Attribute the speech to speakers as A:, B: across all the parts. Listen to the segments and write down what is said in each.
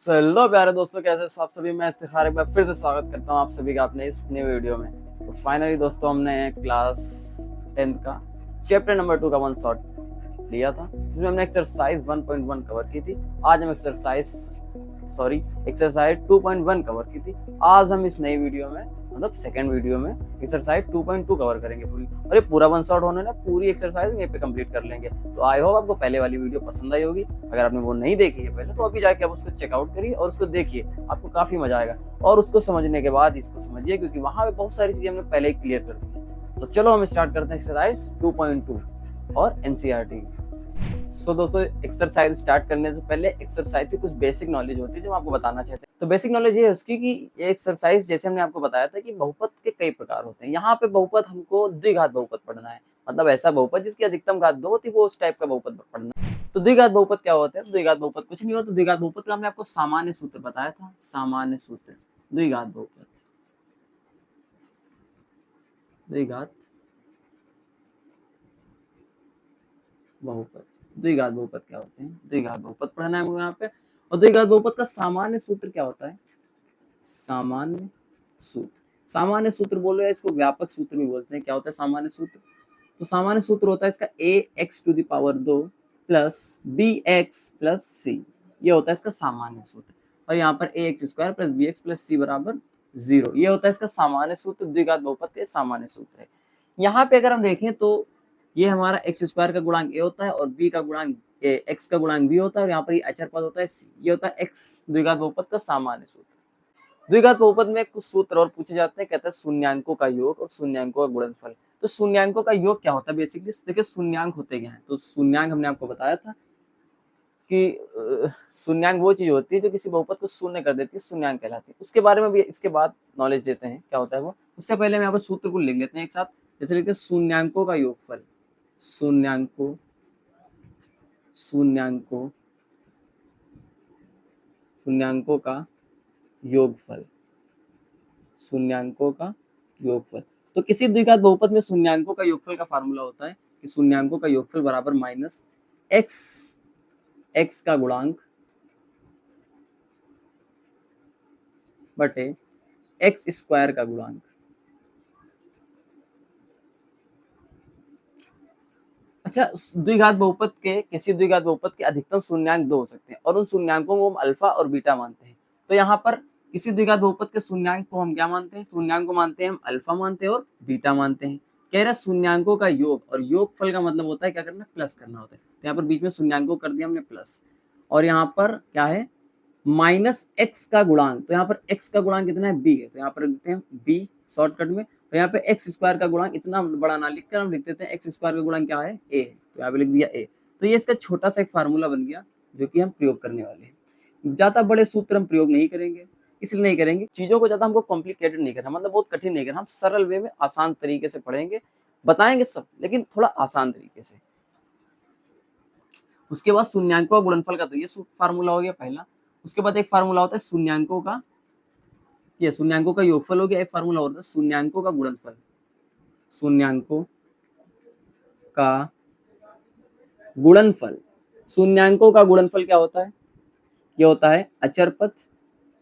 A: Hello प्यारे दोस्तों, कैसे सब सभी। मैं इफ्तिखार एक बार फिर से स्वागत करता हूँ आप सभी का अपने इस नए वीडियो में। तो फाइनली दोस्तों, हमने क्लास 10th का चैप्टर नंबर 2 का वन शॉट लिया था, जिसमें हमने एक्सरसाइज 1.1 कवर की थी। आज हम एक्सरसाइज 2.1 कवर की थी। आज हम इस नई वीडियो में, मतलब सेकंड वीडियो में, एक्सरसाइज 2.2 कवर करेंगे पूरी। और ये पूरा वन शॉट होने ना, पूरी एक्सरसाइज यहीं पे कंप्लीट कर लेंगे। तो आई होप आपको पहले वाली वीडियो पसंद आई होगी। अगर आपने वो नहीं देखी है पहले, तो अभी जाके आप उसको चेकआउट करिए और उसको देखिए, आपको काफी मजा आएगा। और उसको समझने के बाद इसको समझिए, क्योंकि वहां पे बहुत सारी चीजें हमने पहले ही क्लियर कर दी है। तो चलो हम स्टार्ट करते हैं एक्सरसाइज 2.2 और एनसीईआरटी। सो दोस्तों, एक्सरसाइज स्टार्ट करने से पहले एक्सरसाइज की कुछ बेसिक नॉलेज होती है जो हम आपको बताना चाहते हैं। तो बेसिक नॉलेज ये है उसकी कि ये एक्सरसाइज, जैसे हमने आपको बताया था कि बहुपद के कई प्रकार होते हैं। यहाँ पे बहुपद हमको द्विघात बहुपद पढ़ना है, मतलब ऐसा बहुपद जिसकी अधिकतम घात 2 होती है, वो उस टाइप का बहुपद पढ़ना है। तो द्विघात बहुपद क्या होते हैं? द्विघात बहुपद कुछ नहीं होता। द्विघात बहुपद का हमने आपको सामान्य सूत्र बताया था। सामान्य सूत्र द्विघात बहुपद, द्विघात बहुपद, द्विघात बहुपद क्या होते हैं? द्विघात बहुपद पढ़ना है हमको यहाँ पे। और द्विघात बहुपद का सामान्य सूत्र क्या होता है? सामान्य सूत्र। सामान्य सूत्र बोलो या इसको व्यापक सूत्र भी बोलते हैं। क्या होता है सामान्य सूत्र? तो सामान्य सूत्र होता है इसका ax⁻2 plus bx plus c। ये होता है इसका सामान्य सूत्र। और यहाँ पर ax² plus bx plus c बराबर 0। ये होता है इसका सामान्य सूत्र, द्विघात बहुपद के सामान्य सूत्र है। यहाँ पे अगर हम देखें तो ये हमारा x² का गुणांक a होता है और b का गुणांक x का गुणांक b होता है, और यहाँ पर ये अचर पद होता है c। ये होता है x द्विघात बहुपद का सामान्य सूत्र। द्विघात बहुपद में कुछ सूत्र और पूछे जाते हैं। कहता है शून्यांकों का योग और शून्यांकों का गुणनफल। तो शून्यांकों का योग क्या होता है? बेसिकली देखिए, शून्यांक होते क्या है? तो शून्यांक हमने आपको बताया था कि शून्यांक वो चीज होती है जो किसी बहुपद को शून्य कर देती है, शून्यांक कहलाती है। उसके बारे में भी इसके बाद नॉलेज देते हैं, क्या होता है वो। उससे पहले हम यहाँ पर सूत्र को लिख लेते हैं एक साथ। जैसे लिखते हैं शून्यांकों का योगफल, शून्यांकों शून्यांकों शून्यांकों का योगफल, शून्यांकों का योगफल। तो किसी द्विघात बहुपद में शून्यांकों का योगफल का फार्मूला होता है कि शून्यांकों का योगफल बराबर माइनस एक्स का गुणांक बटे x² का गुणांक। अच्छा, द्विघात बहुपद के, किसी द्विघात बहुपद के अधिकतम शून्यांक 2 हो सकते हैं, और उन शून्यांकों को हम अल्फा और बीटा मानते हैं। तो यहाँ पर किसी द्विघात बहुपद के शून्यांक को हम क्या मानते हैं? शून्यांक को मानते हैं हम अल्फा मानते हैं और बीटा मानते हैं। कह रहा शून्यांकों का योग, और योगफल का मतलब होता है क्या करना? प्लस करना होता है। तो यहाँ पर बीच में शून्यांकों कर दिया हमने प्लस, और यहाँ पर क्या है? माइनस एक्स का गुणांक। तो यहाँ पर एक्स का गुणांक कितना है? बी है, तो यहाँ पर लिख देते हैं बी शॉर्टकट में। तो यहाँ पे x² का गुणांक इतना बड़ा ना लिखकर हम लिख देते हैं x² का गुणांक क्या है? a है, तो यहाँ पे लिख दिया a। तो ये इसका छोटा सा एक फार्मूला बन गया जो कि हम प्रयोग करने वाले हैं। ज्यादा बड़े सूत्र हम प्रयोग नहीं करेंगे। इसलिए नहीं करेंगे, चीजों को ज्यादा हमको कॉम्प्लिकेटेड नहीं करना, मतलब बहुत कठिन नहीं करना। हम सरल वे में आसान तरीके से पढ़ेंगे, बताएंगे सब, लेकिन थोड़ा आसान तरीके से। उसके बाद शून्यांकों का गुणनफल का, तो ये फार्मूला हो गया पहला। उसके बाद एक फार्मूला होता है शून्यांकों का, ये शून्यांकों का योगफल हो गया। एक फार्मूला होता है शून्यांकों का गुणनफल, शून्यांकों का गुणनफल। शून्यांकों का गुणनफल क्या होता है? ये होता है अचर पद।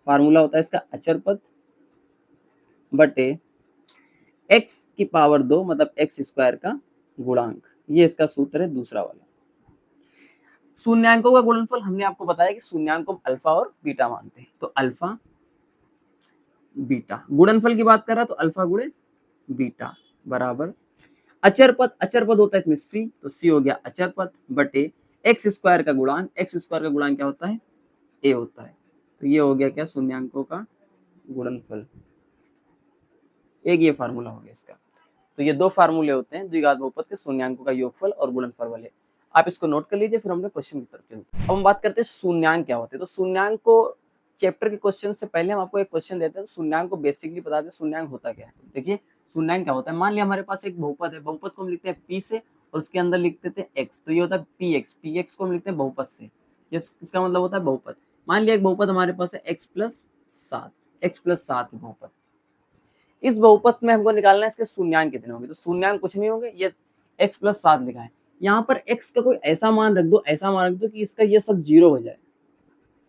A: फार्मूला होता है इसका अचर पद बटे x⁻2 मतलब x² का गुणांक। ये इसका सूत्र है दूसरा वाला। शून्यांकों का गुणनफल हमने आपको बताया कि शून्यांक को अल्फा और बीटा मानते हैं। तो अल्फा बीटा, गुणनफल की बात कर रहा तो अल्फा गुणे बीटा बराबर अचर पद। अचर पद होता है इसमें c, तो c हो गया अचर पद बटे x² का गुणांक। x² का गुणांक क्या होता है? a होता है। तो ये हो गया क्या? शून्यांकों का गुणनफल। एक ये फार्मूला हो गया इसका। तो ये दो फार्मूले होते हैं द्विघात बहुपद के, शून्यांकों का योगफल और गुणनफल वाले। आप इसको नोट कर लीजिए, फिर हम लोग क्वेश्चन की तरफ चलते हैं। अब हम बात करते हैं शून्यांक क्या होते हैं। तो शून्यांक को चैप्टर के क्वेश्चन से पहले हम आपको एक क्वेश्चन देते हैं। शून्यांक को बेसिकली बता दें शून्यांक होता क्या है। देखिए, शून्यांक क्या होता है। मान लिया हमारे पास एक बहुपद है, बहुपद को हम लिखते हैं p से, और उसके अंदर लिख देते हैं x। तो ये होता है px, px को हम लिखते हैं बहुपद से। ये इसका मतलब होता है बहुपद। मान लिया एक बहुपद हमारे पास है x+7, x+7 बहुपद। इस बहुपद में हमको निकालना है इसके शून्यांक कितने होंगे। तो शून्यांक कुछ नहीं होंगे, ये x+7 लिखा है। यहाँ पर x का कोई ऐसा मान रख दो, ऐसा मान रख दो कि इसका ये सब 0 हो जाए।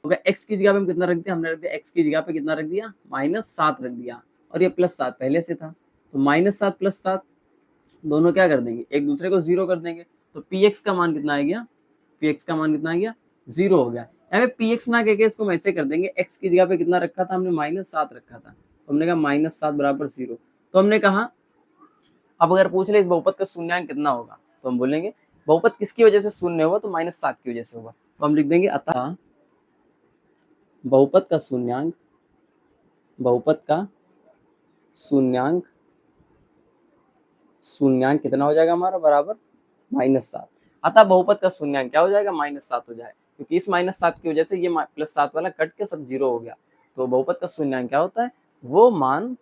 A: होगा x की जगह पे हम कितना रख दिया, हमने रख दिया x की जगह पे कितना रख दिया, -7 रख दिया, और ये +7 पहले से था, तो -7 + 7 दोनों क्या कर देंगे, एक दूसरे को 0 कर देंगे, तो px का मान कितना आ गया, px का मान कितना आ गया, 0 हो गया। यहाँ पे px ना कह के इसको हम ऐसे कर देंगे, x की जगह पे कितना रखा था हमने, -7 रखा था, तो हमने कहा -7 बराबर 0। तो हमने कहा अब अगर पूछ ले इस बहुपद का शून्यांक कितना होगा, तो हम बोलेंगे बहुपद किसकी वजह से शून्य होगा, तो -7 की वजह से होगा, तो हम लिख देंगे अतः बहुपद का शून्यांक, बहुपद का शून्यांक, शून्यांक कितना हो जाएगा हमारा, बराबर -7। अतः बहुपद का शून्यांक क्या हो जाएगा, -7 हो जाएगा, क्योंकि इस -7 की वजह से ये +7 वाला कट के सब 0 हो गया। तो बहुपद का शून्यांक क्या होता है, वो मान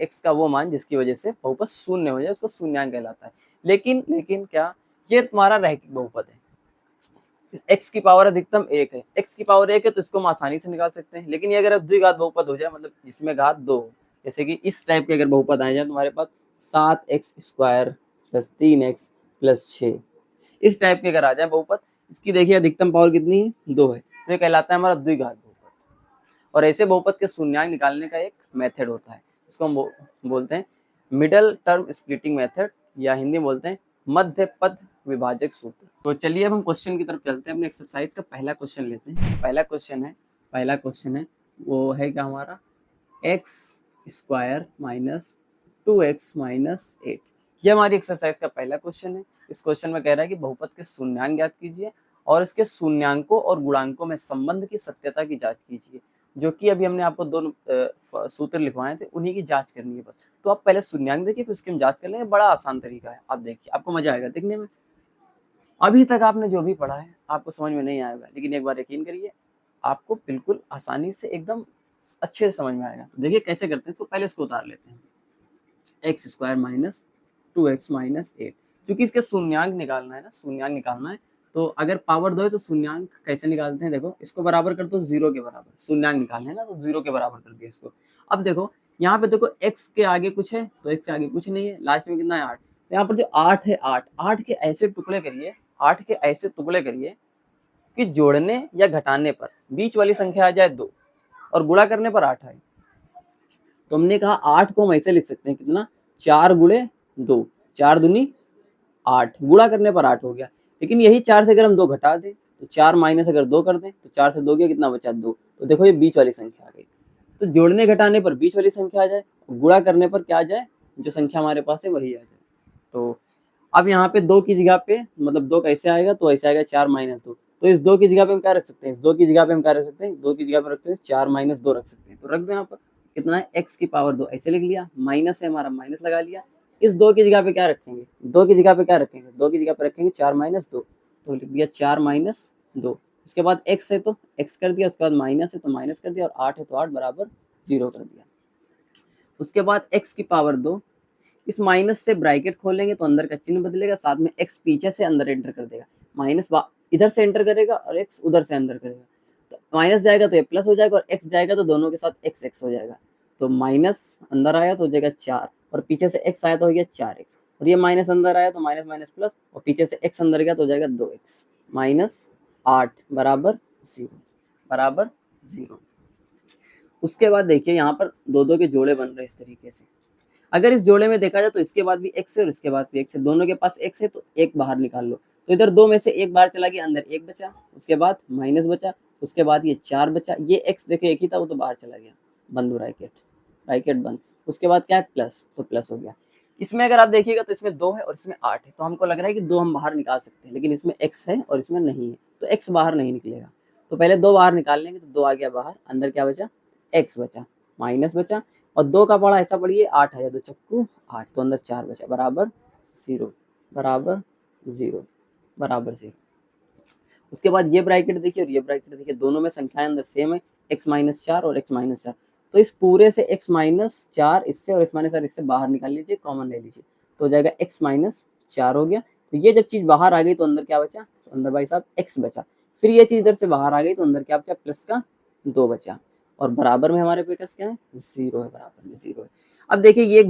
A: x का वो मान जिसकी वजह से बहुपद शून्य हो जाए, उसको शून्यांक कहलाता है। लेकिन क्या ये तुम्हारा रैखिक बहुपद है, x की पावर अधिकतम 1 है, x की पावर 1 है तो इसको हम आसानी से निकाल सकते हैं। लेकिन ये अगर द्विघात बहुपद हो जाए, मतलब जिसमें घात 2 हो, जैसे कि इस टाइप के अगर बहुपद आ जाए तुम्हारे पास 7x² + 3x + 6, इस टाइप के अगर आ जाए बहुपद, इसकी देखिए अधिकतम पावर कितनी है, 2 है, तो ये कहलाता है हमारा द्विघात बहुपद। और ऐसे बहुपद के शून्यांक निकालने का एक मेथड होता है, इसको हम बोलते हैं मिडल टर्म स्प्लिटिंग मेथड, या हिंदी में बोलते हैं मध्य पद विभाजक सूत्र। तो चलिए अब हम क्वेश्चन की तरफ चलते हैं, अपने एक्सरसाइज का पहला क्वेश्चन लेते हैं। पहला क्वेश्चन है वो है क्या हमारा, x² - 2x - 8। ये हमारी एक्सरसाइज का पहला क्वेश्चन है। इस क्वेश्चन में कह रहा है कि बहुपद के शून्यांक ज्ञात कीजिए और इसके शून्यांकों और गुणांकों में संबंध की सत्यता की जांच कीजिए, जो कि अभी हमने आपको दो सूत्र लिखवाए थे, उन्हीं की जांच करनी है बस। तो आप पहले शून्यांक देखिए, फिर उसकी हम जांच कर लेंगे। बड़ा आसान तरीका है, आप देखिए, आपको मजा आएगा देखने में। अभी तक आपने जो भी पढ़ा है आपको समझ में नहीं आएगा, लेकिन एक बार यकीन करिए आपको बिल्कुल आसानी से एकदम अच्छे से समझ में आएगा। तो देखिए कैसे करते हैं, तो पहले इसको उतार लेते हैं, x² - 2x - 8। क्योंकि इसके शून्यांक निकालना है ना, शून्यांक निकालना है, तो अगर पावर 2 है तो शून्यांक कैसे निकालते हैं, देखो इसको बराबर कर दो 0 के बराबर, शून्यांक निकालने है ना, तो 0 के बराबर कर दिया इसको। अब देखो यहाँ पे देखो x के आगे कुछ है, तो x के आगे कुछ नहीं है, लास्ट में कितना है 8, तो यहाँ पर जो 8 है, 8 के ऐसे टुकड़े करिए, 8 के ऐसे टुकड़े करिए कि जोड़ने या घटाने पर बीच वाली संख्या आ जाए 2 और गुणा करने पर 8 आए। तो हमने कहा 8 को हम ऐसे लिख सकते हैं, कितना, 4 × 2, 4 दूनी 8, गुणा करने पर 8 हो गया। लेकिन यही 4 से अगर हम 2 घटा दें, तो 4 माइनस अगर 2 कर दें, तो 4 से 2 गया, कितना बचा, 2। तो देखो ये बीच वाली संख्या आ गई। तो जोड़ने घटाने पर बीच वाली संख्या आ जाए, गुणा करने पर क्या आ जाए, जो संख्या हमारे पास है वही आ जाए। तो अब यहाँ पे 2 की जगह पे, मतलब 2 कैसे आएगा, तो ऐसे आएगा 4 - 2। तो इस 2 की जगह पे हम क्या रख सकते हैं, इस 2 की जगह पे हम क्या रख सकते हैं, 2 की जगह पे रखते हैं 4 - 2 रख सकते हैं। तो रख दो यहाँ पर, कितना है, x की पावर 2 ऐसे लिख लिया, माइनस है हमारा, माइनस लगा लिया। इस 2 की जगह पे क्या रखेंगे, 2 की जगह पे क्या रखेंगे, 2 की जगह पे रखेंगे 4 - 2, तो लिख दिया 4 - 2। उसके बाद x है तो x कर दिया, उसके बाद माइनस है तो माइनस कर दिया, और 8 है तो 8 बराबर 0 कर दिया। उसके बाद x की पावर 2, इस माइनस से ब्रैकेट खोलेंगे तो अंदर का चिन्ह बदलेगा, साथ में x पीछे से अंदर एंटर कर देगा, माइनस इधर से एंटर करेगा और x उधर से अंदर करेगा, तो माइनस जाएगा तो ये प्लस हो जाएगा, और x जाएगा तो दोनों के साथ x हो जाएगा। तो माइनस अंदर आया तो हो जाएगा 4, और पीछे से x आया तो हो गया 4x, और ये माइनस अंदर आया तो माइनस माइनस प्लस, और पीछे से x अंदर गया तो हो जाएगा 2x -8 बराबर 0, बराबर 0। उसके बाद देखिए यहाँ पर दो दो के जोड़े बन रहे हैं इस तरीके से। अगर इस जोड़े में देखा जाए तो इसके बाद भी x है और इसके बाद भी x है, दोनों के पास x है, तो एक बाहर निकाल लो। तो इधर 2 में से एक बाहर चला गया, अंदर 1 बचा, उसके बाद माइनस बचा, उसके बाद ये 4 बचा, ये x देखिए एक ही था, वो तो बाहर चला गया, बंद ब्रैकेट बंद। उसके बाद क्या है, प्लस, तो प्लस हो गया। इसमें अगर आप देखिएगा तो इसमें 2 है और इसमें 8 है, तो हमको लग रहा है कि 2 हम बाहर निकाल सकते हैं, लेकिन इसमें x है और इसमें नहीं है, तो x बाहर नहीं निकलेगा। तो पहले 2 बाहर निकाल लेंगे, तो 2 आ गया बाहर, अंदर क्या बचा, x बचा, माइनस बचा, और 2 का पड़ा ऐसा पढ़िए, 8 है, 2 चक्कू 8, तो अंदर 4 बचा, बराबर 0, बराबर 0, बराबर 0। उसके बाद ये ब्रैकेट देखिए और ये ब्रैकेट देखिए, दोनों में संख्याएं अंदर सेम है, x - 4 और x - 4। तो इस पूरे से x - 4 इससे और x - 4 इससे बाहर निकाल लीजिए, कॉमन ले लीजिए, तो हो जाएगा x - 4 हो गया। तो ये जब चीज बाहर आ गई तो अंदर क्या बचा, तो अंदर भाई साहब x बचा। फिर ये चीज इधर से बाहर आ गई तो अंदर क्या बचा, प्लस का 2 बचा, और बराबर में हमारे पास क्या है, 0 है, बराबर में 0 है। अब देखिए ये एक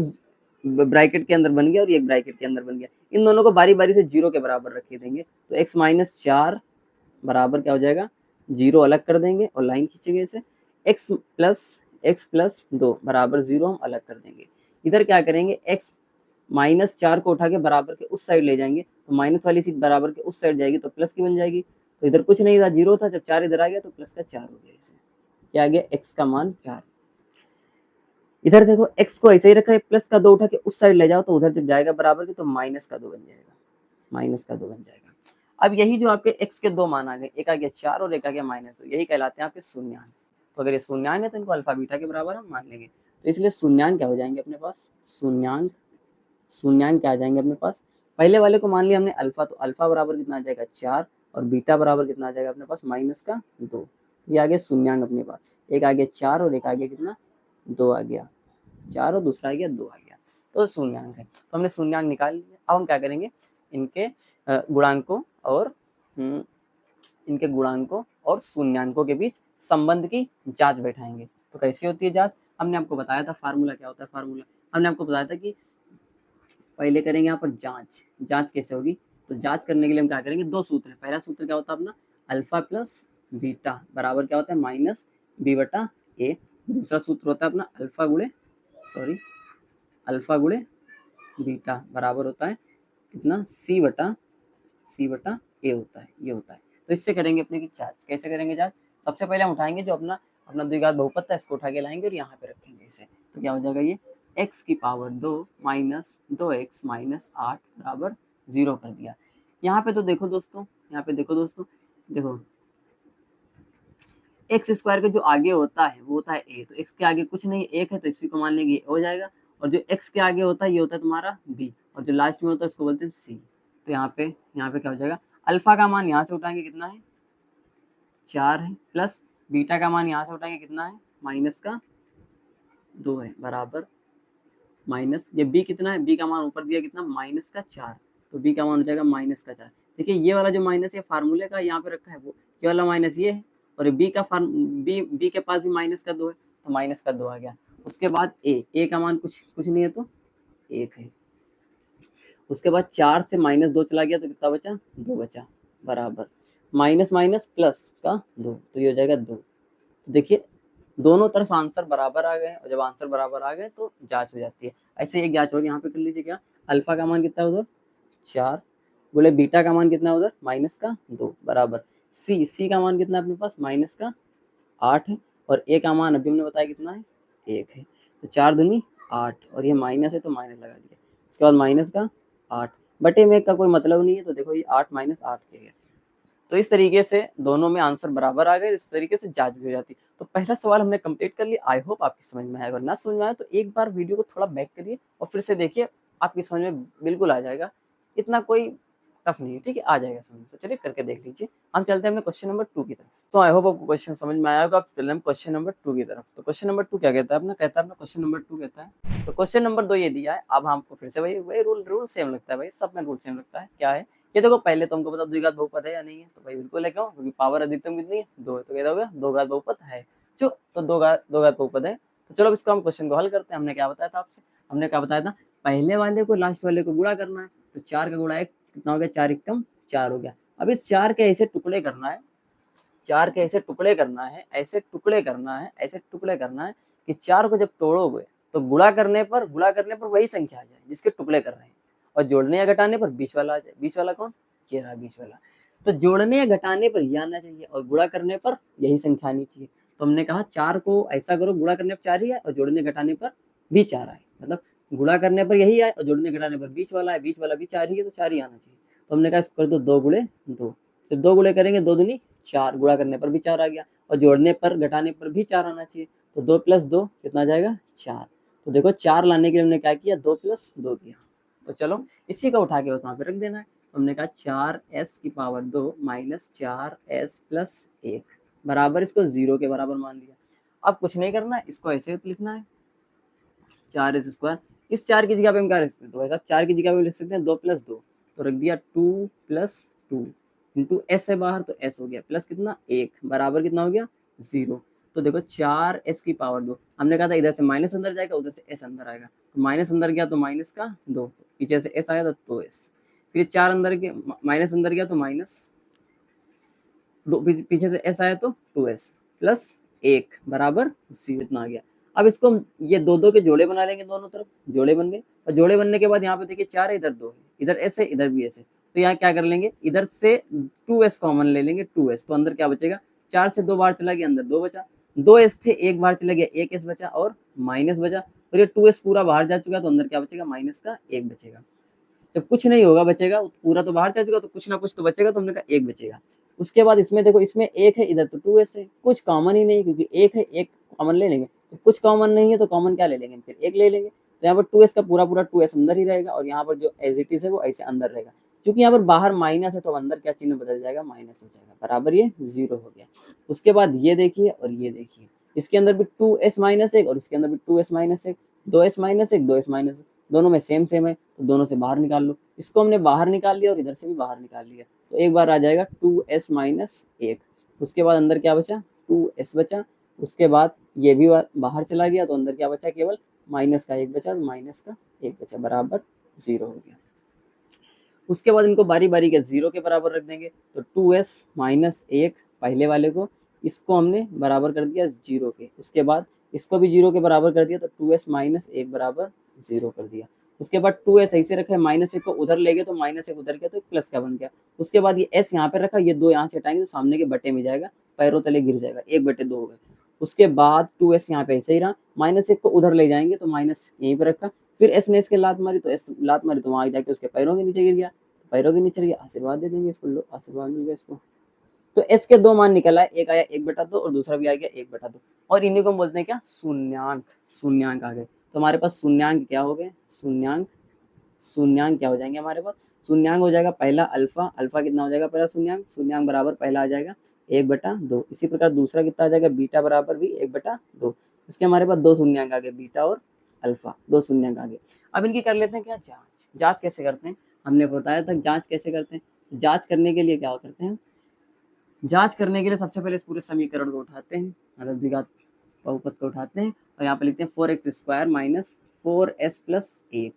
A: ब्रैकेट के अंदर बन गया और ये एक ब्रैकेट के अंदर बन गया, इन दोनों को बारी बारी से 0 के बराबर रखे देंगे, तो x - 4 बराबर क्या हो जाएगा, जीरो अलग कर देंगे और लाइन खींचेंगे इसे, x प्लस 2 बराबर 0 हम अलग कर देंगे। इधर क्या करेंगे, x माइनस 4 को उठा के बराबर के उस साइड ले जाएंगे, तो माइनस वाली सीट बराबर के उस साइड जाएगी तो प्लस की बन जाएगी। तो इधर कुछ नहीं था, 0 था, जब 4 इधर आ गया तो प्लस का 4 हो गया। इसे क्या आ गया, x का मान 4। इधर देखो x को ऐसे ही रखा है, प्लस का 2 उठा के उस साइड ले जाओ तो उधर जब जाएगा बराबर के तो माइनस का 2 बन जाएगा, माइनस का 2 बन जाएगा। अब यही जो आपके x के 2 मान आ गए, एक आ गया 4 और एक आ गया -2, यही कहलाते हैं आपके शून्यांक। तो अगर ये शून्यांक है तो इनको अल्फा बीटा के बराबर हम मान लेंगे। तो इसलिए शून्याङ्क क्या हो जाएंगे अपने पास, शून्याङ्क क्या आ जाएंगे अपने पास, पहले वाले को मान लिया हमने अल्फा, तो अल्फा बराबर कितना आ जाएगा 4 और बीटा बराबर कितना आ जाएगा अपने पास -2। ये आ गया शून्याङ्क अपने पास, एक आ गया 4 और एक आ गया कितना 2 आ गया, 4 और दूसरा आ गया 2 आ गया, तो शून्याङ्क है। तो हमने शून्याङ्क निकाल लिया। अब हम क्या करेंगे, इनके गुणांकों और शून्याङ्कों के बीच संबंध की जांच बैठाएंगे। तो कैसी होती है जांच, हमने आपको बताया था फार्मूला क्या होता है। फार्मूला हमने आपको बताया था कि पहले करेंगे यहाँ पर जांच कैसे होगी। तो जांच करने के लिए हम क्या करेंगे, दो सूत्र है। पहला सूत्र क्या होता है अपना, अल्फा प्लस बीटा बराबर क्या होता है माइनस बी बटा ए। दूसरा सूत्र होता है अपना अल्फा गुणे बीटा बराबर होता है कितना, सी बटा ए होता है, ये होता है। तो इससे करेंगे अपने की जांच। कैसे करेंगे जांच, सबसे पहले हम उठाएंगे जो अपना द्विघात बहुपद था, इसको उठा के लाएंगे और यहाँ पे रखेंगे इसे। तो क्या हो जाएगा, ये x की पावर 2 माइनस 2x माइनस 8 बराबर 0 कर दिया। यहाँ पे तो देखो दोस्तों, देखो एक्स स्क्वायर के जो आगे होता है वो होता है a, तो x के आगे कुछ नहीं, एक है तो इसी को मान लेंगे हो जाएगा। और जो x के आगे होता है ये होता है तुम्हारा b, और जो लास्ट में होता है उसको बोलते हैं c। तो यहाँ पे क्या हो जाएगा, अल्फा का मान यहाँ से उठाएंगे कितना है 4 है, प्लस बीटा का मान यहाँ से उठाएंगे कितना है माइनस का 2 है, बराबर माइनस ये b कितना है, b का मान ऊपर दिया कितना माइनस का 4, तो b का मान हो जाएगा माइनस का 4। देखिए ये वाला जो माइनस है फार्मूले का यहाँ पे रखा है, वो ये वाला माइनस ये है, और b का b के पास भी माइनस का 2 है, तो माइनस का 2 आ गया। उसके बाद a का मान कुछ नहीं है तो 1 है। उसके बाद 4 से -2 चला गया तो कितना बचा, 2 बचा, बराबर माइनस माइनस प्लस का 2, तो ये हो जाएगा 2। तो देखिए दोनों तरफ आंसर बराबर आ गए, और जब आंसर बराबर आ गए तो जांच हो जाती है। ऐसे एक जांच और यहाँ पे कर लीजिए, क्या अल्फा का मान कितना है उधर 4, बोले बीटा का मान कितना है उधर माइनस का 2 बराबर सी का मान कितना है अपने पास माइनस का 8 है, और ए का मान अभी हमने बताया कितना है 1 है। तो 4 दूनी 8, और ये माइनस है तो माइनस लगा दिया। उसके बाद माइनस का 8 बटे में का कोई मतलब नहीं है, तो देखो ये 8 माइनस 8 के है। तो इस तरीके से दोनों में आंसर बराबर आ गए, इस तरीके से जांच भी हो जाती। तो पहला सवाल हमने कंप्लीट कर लिया। आई होप आपकी समझ में आया। अगर ना समझ में आया तो एक बार वीडियो को थोड़ा बैक करिए और फिर से देखिए, आपकी समझ में बिल्कुल आ जाएगा। इतना कोई टफ नहीं है, ठीक है, आ जाएगा समझ। तो चलिए करके देख लीजिए। हम चलते हैं अपने क्वेश्चन नंबर 2 की तरफ। तो आई होप आपको क्वेश्चन समझ में आया होगा। आप चलते हैं क्वेश्चन नंबर 2 की तरफ। तो क्वेश्चन नंबर 2 क्या कहता है अपना, क्वेश्चन नंबर 2 कहता है, तो क्वेश्चन नंबर 2 ये दिया है। अब हमको फिर से वही रूल सेम लगता है भाई, सब में रूल सेम लगता है। क्या है ये देखो, पहले तो हमको पता द्विघात बहुपद है या नहीं है, तो भाई बिल्कुल है, क्यों, क्योंकि पावर अधिकतम कितनी है 2 है, तो क्या होगा दो घात बहुपद है जो, तो दो घात बहुपद है। तो चलो इसको हम क्वेश्चन को हल करते हैं। हमने क्या बताया था आपसे, हमने क्या बताया था, पहले वाले को लास्ट वाले को गुणा करना है। तो 4 का गुणा 1 कितना हो गया, 4 एकम 4 हो गया। अब इस 4 के ऐसे टुकड़े करना है, 4 के ऐसे टुकड़े करना है, ऐसे टुकड़े करना है कि 4 को जब तोड़ोगे तो गुणा करने पर वही संख्या आ जाए जिसके टुकड़े कर रहे हैं, और जोड़ने या घटाने पर बीच वाला आ जाए। बीच वाला कौन, ये रहा बीच वाला। तो जोड़ने या घटाने पर ये आना चाहिए और गुणा करने पर यही संख्या आनी चाहिए। तो हमने कहा 4 को ऐसा करो, गुणा करने पर 4 ही आए और जोड़ने घटाने पर भी 4 आए, मतलब गुणा करने पर यही आए और जोड़ने घटाने पर बीच वाला है, बीच वाला भी 4 ही है, तो 4 ही आना चाहिए। तो हमने कहा इसको कर दो 2 गुणे 2, तो 2 गुणे करेंगे 2 दूनी 4, गुणा करने पर भी 4 आ गया और जोड़ने पर घटाने पर भी 4 आना चाहिए। तो 2 + 2 कितना आ जाएगा 4। तो देखो 4 लाने के लिए हमने क्या किया, 2 + 2 किया। तो चलो इसी का उठा के बस वहाँ पे रख देना है। तो हमने कहा 4s की पावर 2 माइनस 4s + 1 बराबर, इसको 0 के बराबर मान लिया। अब कुछ नहीं करना है, इसको ऐसे लिखना है 4s²। इस 4 की जगह पे हम क्या रख सकते हैं, तो वैसा 4 की जगह पे लिख सकते हैं 2 + 2, तो रख दिया 2 + 2 इंटू s है बाहर, तो s हो गया प्लस कितना 1 बराबर कितना हो गया 0। तो देखो 4s की पावर 2, हमने कहा था इधर से माइनस अंदर जाएगा, उधर से s अंदर आएगा, तो माइनस अंदर गया तो माइनस का 2, पीछे से s आया था तो s, फिर 4 अंदर गया, माइनस अंदर गया तो माइनस पीछे से s आया तो 2s प्लस 1 बराबर 0 इतना आ गया। अब इसको ये दो दो के जोड़े बना लेंगे, दोनों तरफ जोड़े बन गए, और जोड़े बनने के बाद यहाँ पे देखिए 4 है, इधर 2 है, इधर s है, इधर भी s है, तो यहाँ क्या कर लेंगे, इधर से 2s कॉमन ले लेंगे, 2s, तो अंदर क्या बचेगा, 4 से 2 बाहर चला गया, अंदर 2 बचा, 2s थे, एक बाहर चला गया, 1s बचा और माइनस बचा, और ये 2s पूरा बाहर जा चुका, तो अंदर क्या बचेगा, माइनस का 1 बचेगा। जब कुछ नहीं होगा बचेगा, पूरा तो बाहर जा चुका, तो कुछ ना कुछ तो बचेगा, तो हमने कहा 1 बचेगा। उसके बाद इसमें देखो, इसमें 1 है, इधर तो 2s है, कुछ कॉमन ही नहीं, क्योंकि 1 है, 1 कॉमन ले लेंगे, तो कुछ कॉमन नहीं है तो कॉमन क्या ले लेंगे, फिर 1 ले लेंगे, तो यहाँ पर 2s का पूरा पूरा 2s अंदर ही रहेगा, और यहाँ पर जो एज इट इज है वो ऐसे अंदर रहेगा। क्योंकि यहाँ पर बाहर माइनस है, तो अंदर क्या चिन्ह बदल जाएगा, माइनस हो जाएगा, बराबर ये 0 हो गया। उसके बाद ये देखिए और ये देखिए, इसके अंदर भी 2s माइनस 1 और इसके अंदर भी 2s minus 1, 2s minus 1, 2s minus 1, दोनों में सेम सेम है, तो दोनों से बाहर निकाल लो। इसको हमने बाहर निकाल लिया और इधर से भी बाहर निकाल लिया, तो एक बार आ जाएगा 2s माइनस 1। उसके बाद अंदर क्या बचा, 2s बचा। उसके बाद ये भी बाहर चला गया, तो अंदर क्या बचा, केवल माइनस का 1 बचा, तो माइनस का 1 बचा, बराबर 0 हो गया। उसके बाद इनको बारी बारी के 0 के बराबर रख देंगे, तो 2s माइनस 1 पहले वाले को, इसको हमने बराबर कर दिया 0 के। उसके बाद इसको भी 0 के बराबर कर दिया, तो 2s माइनस 1 बराबर 0 कर दिया। उसके बाद 2s ऐसे रखे, माइनस 1 को उधर ले गए, तो माइनस 1 उधर गया, तो प्लस का बन गया। उसके बाद ये s यहाँ पे रखा, ये 2 यहाँ से हटाएंगे, तो सामने के बटे में जाएगा, पैरों तले गिर जाएगा, 1/2 हो गए। उसके बाद 2s यहाँ पे ऐसे ही रहा, माइनस 1 को उधर ले जाएंगे, तो माइनस यहीं पे रखा, फिर s ने इसके लात मारी, तो s लात मारी, तो वहां जाके उसके पैरों के नीचे गिर गया, पैरों के नीचे गया, आशीर्वाद दे देंगे इसको, लो आशीर्वाद मिल गया इसको। तो s के 2 मान निकल आए, एक आया 1/2 और दूसरा भी आ गया 1/2, और इन्हीं को हम बोलते हैं क्या, शून्यांक। शून्यांक आ गए, तो हमारे पास शून्यांक क्या हो गए, शून्यांक। शून्यांक क्या हो जाएंगे हमारे पास, शून्यांक हो जाएगा पहला अल्फा, अल्फा कितना हो जाएगा, पहला शून्यांक, शून्यांक बराबर पहला आ जाएगा 1/2। इसी प्रकार दूसरा कितना आ जाएगा, बीटा बराबर भी 1/2। इसके हमारे पास 2 शून्यांक आ गए, बीटा और अल्फा, 2 शून्यांक आ गए। अब इनकी कर लेते हैं क्या, जांच। जांच कैसे करते हैं, हमने बताया था जांच कैसे करते हैं। जांच करने के लिए क्या करते हैं, जांच करने के लिए सबसे पहले इस पूरे समीकरण को उठाते हैं, मतलब द्विघात बहुपद को उठाते हैं, और यहाँ पे लिखते हैं 4x² माइनस 4s प्लस 1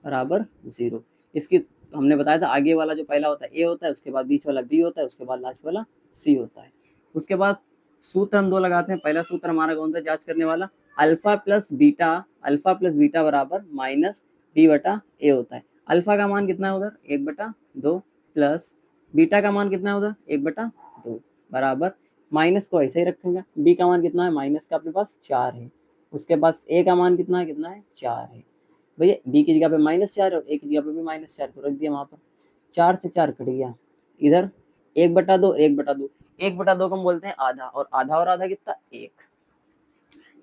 A: बराबर 0। इसकी हमने बताया था, आगे वाला जो पहला होता है a होता है, उसके बाद बीच वाला b होता है, उसके बाद लास्ट वाला c होता है। उसके बाद सूत्र हम 2 लगाते हैं। पहला सूत्र हमारा कौन सा, जांच करने वाला, अल्फा प्लस बीटा बराबर माइनस b/a होता है। अल्फा का मान कितना है उधर, 1/2, प्लस बीटा का मान कितना है उधर, 1/2, बराबर माइनस को ऐसे ही रखेंगे। बी का मान कितना है, माइनस का अपने पास 4 है। उसके पास ए का मान कितना है, 4 है। भैया बी की जगह पे -4 और ए की जगह पे भी -4 को रख दिया वहां पर, 4 से 4 कट गया, इधर 1/2, 1/2, 1/2 को हम बोलते हैं आधा, और आधा कितना, 1,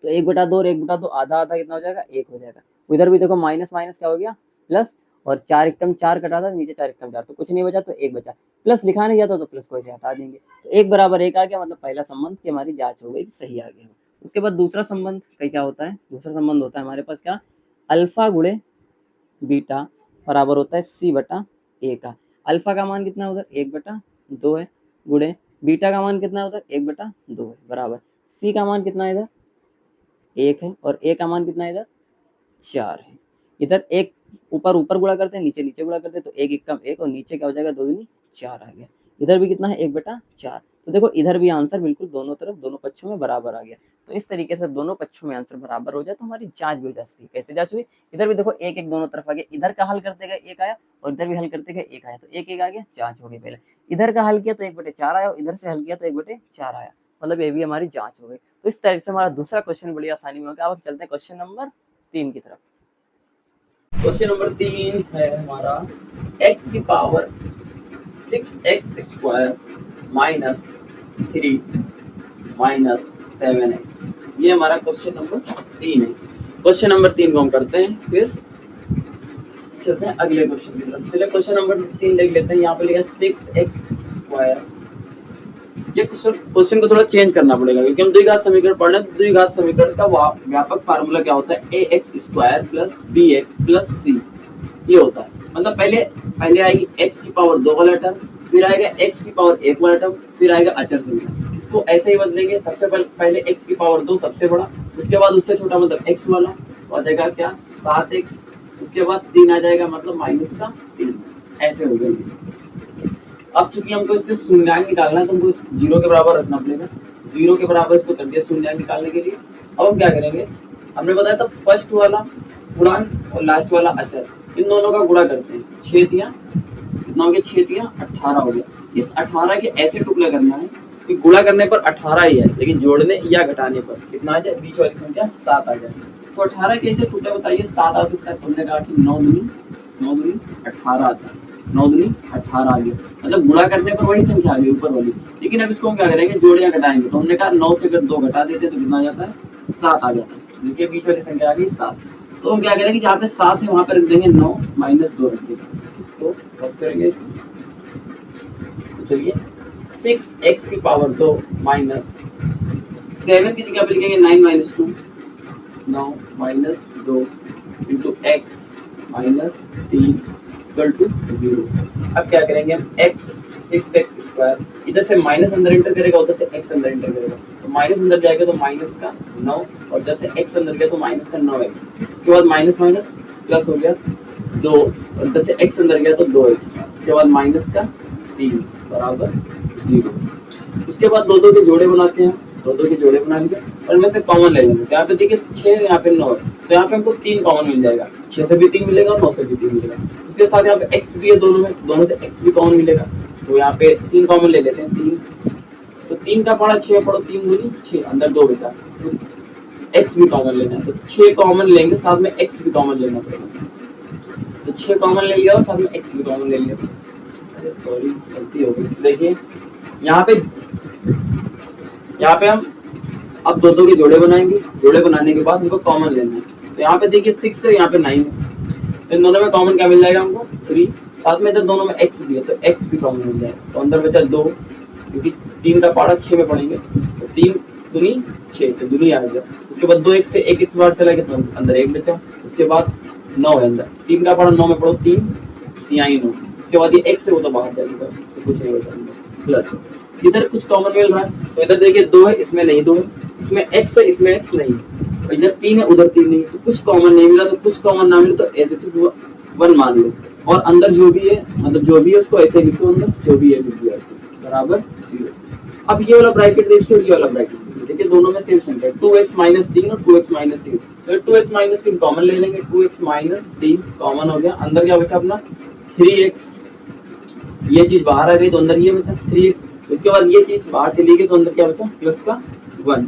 A: तो 1/2 और 1/2 आधा आधा कितना हो जाएगा, 1 हो जाएगा। उधर भी देखो माइनस माइनस क्या हो गया, प्लस, और 4 एकम 4 कटा था, नीचे 4 एकम 4, तो कुछ नहीं बचा, तो 1 बचा। प्लस लिखा नहीं जाता तो प्लस को ऐसे हटा देंगे, तो 1 बराबर 1 आ गया, मतलब पहला संबंध की हमारी जांच हो गई, सही आ गया। उसके बाद दूसरा संबंध क्या होता है, दूसरा संबंध होता है हमारे पास क्या, अल्फा गुणे बीटा बराबर होता है c/a का। अल्फा का मान कितना है उधर, 1/2 है, गुणे बीटा का मान कितना है उधर, 1/2 है, बराबर c का मान कितना है इधर, 1 है, और a का मान कितना है इधर, 4 है। इधर एक ऊपर ऊपर गुणा करते हैं, नीचे नीचे गुणा करते हैं, तो 1 एकम 1 और नीचे क्या हो जाएगा, 2 दूनी 4 आ गया। इधर भी कितना है, 1/4। तो देखो इधर भी आंसर बिल्कुल दोनों तरफ, दोनों पक्षों में बराबर आ गया। तो इस तरीके से दोनों पक्षों में आंसर बराबर हो जाए तो हमारी जांच भी हो जा सकती है। कैसे जांच हुई, इधर भी देखो 1 1 दोनों तरफ आ गया, इधर का हल करते गए 1 आया, और इधर भी हल करते गए 1 आया, तो 1 1 आ गया, जांच हो गई। पहले इधर का हल किया तो 1/4 आया, और इधर से हल किया तो 1/4 आया, मतलब ये भी हमारी जांच हो गई। तो इस तरह से हमारा दूसरा क्वेश्चन बड़ी आसानी में हो गया। अब चलते हैं क्वेश्चन नंबर 3 की तरफ। क्वेश्चन नंबर 3 है हमारा, x की power 6x² minus 3 minus 7x, ये हमारा क्वेश्चन नंबर 3 है। क्वेश्चन नंबर 3 को हम करते हैं, फिर चलते हैं अगले क्वेश्चन की तरफ। चलिए क्वेश्चन नंबर 3 देख लेते हैं। यहाँ पे लिखा 6x²। ये क्वेश्चन को थोड़ा चेंज करना पड़ेगा, क्योंकि हम द्विघात समीकरण पढ़ रहे हैं। द्विघात समीकरण का व्यापक फार्मूला क्या होता है, ax² plus bx plus c, ये होता है। मतलब पहले आएगी x की पावर 2 वाला टर्म, फिर आएगा x की पावर 1 वाला टर्म, फिर आएगा अचर संख्या। इसको ऐसे ही बदलेंगे, सबसे पहले x की पावर 2 सबसे बड़ा, उसके बाद उससे छोटा मतलब x वाला, तो आ जाएगा क्या 7x, उसके बाद 3 आ जाएगा, मतलब -3, ऐसे हो गई। अब चूंकि हमको इसके शून्यांक निकालना है तो हमको इस 0 के बराबर रखना पड़ेगा। 0 के बराबर इसको कर दिया शून्यांक निकालने के लिए। अब हम क्या करेंगे, हमने बताया था फर्स्ट वाला पूर्णांक और लास्ट वाला अचर, इन दोनों का गुणा करते हैं। 6 दिया कितना हो गया, 6 दिया 18 हो गया। इस 18 के ऐसे टुकड़े करना है कि गुणा करने पर 18 ही है, लेकिन जोड़ने या घटाने पर कितना आ जाए, बीच वाली संख्या 7 आ जाए। तो 18 के ऐसे टुकड़े बताइए 7 आ सकता है। तुमने कहा कि 9 दूनी 18 आता है, 9 दूनी 18 आ गया, मतलब गुणा करने पर वही संख्या आ गई ऊपर वाली। लेकिन अब इसको हम क्या करेंगे, जोड़ या घटाएंगे। तो हमने कहा 9 से अगर 2 घटा देते तो कितना आ जाता है, 7 आ जाता है। देखिए बीच वाली संख्या आ गई 7। तो हम क्या करेंगे, जहाँ पे 7 है वहां पर रख देंगे 9 माइनस 2 रख देंगे, इसको रख करेंगे। तो चलिए 6x की पावर 2 माइनस 7 की जगह पे लिखेंगे 9 minus 2, 9 minus 2 into x minus 3 equal to 0। अब क्या करेंगे हम, x 6x स्क्वायर, इधर से माइनस अंदर इंटर करेगा, उधर से x अंदर इंटर करेगा, तो माइनस अंदर जाएगा तो माइनस का 9, और इधर से x अंदर गया तो माइनस का 9x। इसके बाद माइनस माइनस प्लस हो गया 2, और इधर से x अंदर गया तो 2x। इसके बाद माइनस का 3 बराबर 0। उसके बाद दो दो के जोड़े बनाते हैं, दो दो के जोड़े बना लिए और इनमें से कॉमन ले लेंगे। तो यहाँ पे देखिए 6, यहाँ पे 9, तो यहाँ पे हमको 3 कॉमन मिल जाएगा। 6 से भी 3 मिलेगा और 9 से भी 3 मिलेगा। उसके साथ यहाँ पे x भी है दोनों में, दोनों से x भी कॉमन मिलेगा। तो यहाँ पे 3 कॉमन ले लेते हैं, 3। तो 3 का पड़ा 6 पढ़ो, 3 दूनी 6, अंदर 2 बचा, x भी कॉमन लेना है। तो 6 कॉमन लेंगे, साथ में x भी कॉमन लेना पड़ेगा। तो 6 कॉमन ले लिया और साथ में x भी कॉमन ले लिया। अरे सॉरी गलती हो गई। देखिए यहाँ पे हम अब दो दो के जोड़े बनाएंगे। जोड़े बनाने के बाद हमको कॉमन लेना है। तो यहाँ पे देखिए 6 है, यहाँ पे 9 है, तो इन दोनों में कॉमन क्या मिल जाएगा हमको, 3। साथ में जब दोनों में x भी है तो x भी कॉमन मिल जाएगा। तो अंदर बचा 2, क्योंकि 3 का पारा 6 में पड़ेंगे, तो 3 दूनी 6, तो दूनी आ गया। उसके बाद 2 x से 1 x बार चला गया तो अंदर 1 बचा। उसके बाद 9 है अंदर, 3 का पारा 9 में पढ़ो, 3 यहाँ ही 9। उसके बाद ये x है वो तो बाहर जाएगा, तो कुछ नहीं बचा। प्लस इधर कुछ कॉमन मिल रहा है, तो इधर देखिए 2 है, इसमें नहीं 2 है, इसमें x है, इसमें x नहीं है, और इधर 3 है, उधर 3 नहीं, तो कुछ कॉमन नहीं मिला। तो कुछ कॉमन ना मिले तो एज इट इज 1 मान लो, और अंदर जो भी है, मतलब जो भी है उसको ऐसे लिखो, अंदर जो भी है लिख दिया ऐसे, बराबर 0। अब ये वाला ब्रैकेट देखिए और ये वाला ब्रैकेट देखिए, दोनों में सेम संख्या 2x माइनस 3 और 2x माइनस 3। तो 2x माइनस 3 कॉमन ले लेंगे, 2x माइनस 3 कॉमन हो गया। अंदर क्या बचा अपना 3x, ये चीज बाहर आ गई तो अंदर ये बचा 3x। उसके बाद ये चीज बाहर चली गई तो अंदर क्या बचा, प्लस का 1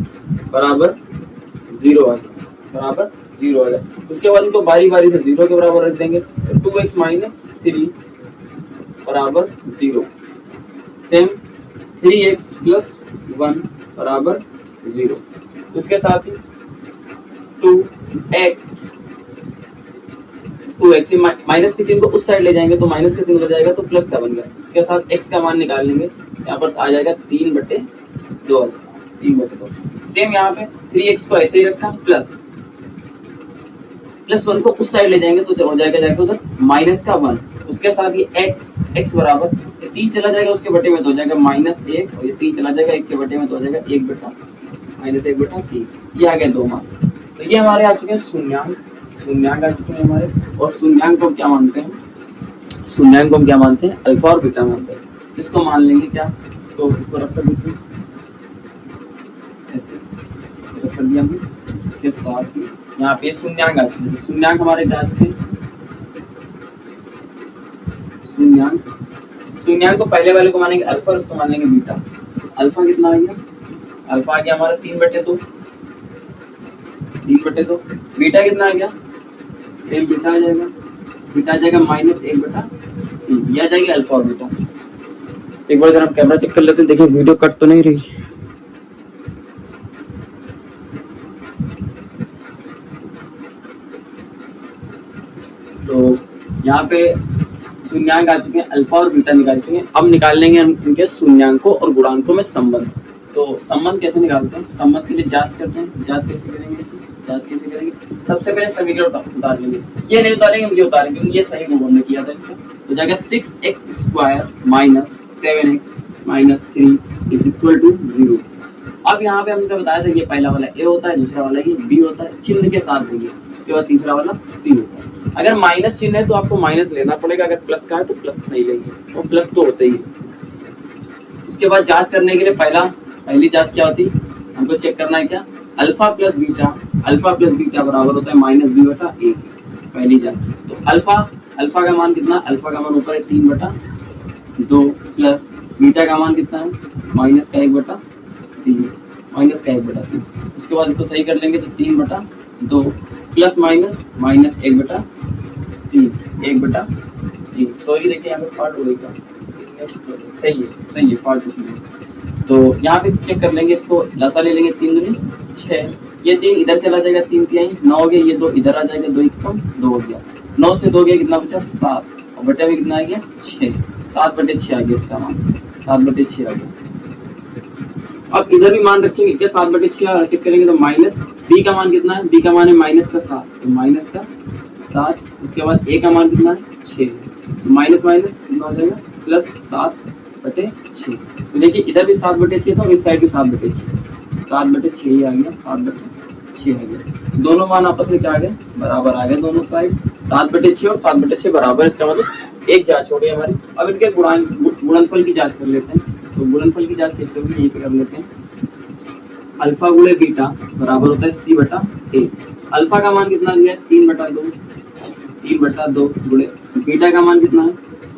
A: बराबर 0 आ गया, बराबर 0 आ गया। उसके बाद इनको बारी बारी से 0 के बराबर रख देंगे। तो 2x माइनस 3 बराबर 0, सेम 3x प्लस 1 बराबर 0। उसके साथ ही 2x माइनस के चिन्ह को उस साइड ले जाएंगे तो माइनस का चिन्ह हो जाएगा, तो प्लस का बन गया। उसके साथ x का मान निकाल लेंगे, यहाँ पर आ जाएगा 3/2। सेम यहाँ पे 3x को ऐसे ही रखा, प्लस 1 को उस साइड ले जाएंगे तो हो जाएगा जाएगा उधर माइनस का 1। उसके साथ ये x बराबर 3 चला जाएगा, उसके बटे में तो हो जाएगा -1, और ये 3 चला जाएगा 1 के बटे में तो हो जाएगा 1/-3। ये आ गया 2 मान। तो ये हमारे आ चुके हैं शून्यांक आ चुके हैं हमारे। और शून्यांक को क्या मानते हैं, शून्यांक को हम क्या मानते हैं, अल्फा और बीटा मानते हैं। इसको मान लेंगे क्या, इसको रख कर देते हैं, ऐसे रख कर दिया हमने। इसके साथ ही यहाँ पे शून्यांक आ चुके हैं। शून्यांक हमारे क्या आ चुके हैं, शून्यांक को पहले वाले को मानेंगे अल्फा और उसको मानेंगे बीटा। अल्फा कितना आ गया, अल्फा आ गया हमारा 3/2, बीटा कितना आ गया, सेम बीटा आ जाएगा, बीटा आ जाएगा -1/3। यह आ जाएगी अल्फा और बीटा। एक बार जरा हम कैमरा चेक कर लेते हैं, देखिए वीडियो कट तो नहीं रही। तो यहाँ पे शून्यांक आ चुके हैं, अल्फा और बीटा निकाल चुके हैं। अब निकाल लेंगे हम इनके शून्यांकों और गुणांकों में संबंध। तो संबंध कैसे निकालते हैं, संबंध के लिए जांच करते हैं। जांच कैसे करेंगे, सबसे पहले समीकरण उतार लेंगे। ये नहीं उतारेंगे, ये उतारेंगे क्योंकि ये सही को हमने किया था इसका। तो जाएगा 6x² minus 7x minus 3 is equal to 0। अब यहाँ पे हमने बताया था ये पहला वाला a होता है, दूसरा वाला ये b होता है, चिन्ह के साथ देखिए। उसके बाद तीसरा वाला c होता है। अगर माइनस चिन्ह है तो आपको माइनस लेना पड़ेगा, अगर प्लस का है तो प्लस नहीं लेंगे, और प्लस तो होते ही है। उसके बाद जांच करने के लिए पहली जांच क्या होती है, हमको चेक करना है क्या, अल्फा प्लस बीटा बराबर होता है माइनस बी बटा ए। पहली जांच तो अल्फा का मान कितना, अल्फा का मान ऊपर है 3/2 प्लस बीटा का मान कितना है माइनस का 1/3, माइनस का 1/3। उसके बाद इसको सही कर लेंगे तो 3/2 प्लस माइनस 1/3। सॉरी देखिए यहाँ पे पार्ट हो गई, सही है पार्ट कुछ नहीं। तो यहाँ पे चेक कर लेंगे, इसको लसा ले लेंगे, 3 दूनी 6, ये 3 इधर चला जाएगा, 3 तिहाई 9 हो गया, ये 2 इधर आ जाएगा, 2 1 कम 2 हो गया, 9 से 2 गया कितना बचा 7, और बटे में कितना आ गया 6, 7/6 आ गया इसका मान, 7/6 आ गया। अब इधर भी मान रखेंगे क्या 7/6, और चेक करेंगे तो माइनस बी का मान कितना है, बी का मान है माइनस का 7, तो माइनस का 7, उसके बाद ए का मान कितना है 6, तो माइनस माइनस कितना हो जाएगा प्लस 7/6। तो देखिए इधर भी 7/6 था और इस साइड भी 7/6 ही आ गया, 7/6 आ गया। दोनों मान आपस में क्या आ गए, बराबर आ गए दोनों साइड, 7/6 और 7/6 बराबर, इसका मतलब एक जांच हो गई हमारी। अब इनके गुणनफल की जांच कर लेते हैं। तो गुणनफल की जांच कैसे होगी, यहीं पे कर लेते हैं। अल्फा गुणे बीटा बराबर होता है सी बटा ए। अल्फा का मान कितना दिया है 3/2 गुणे बीटा का मान कितना है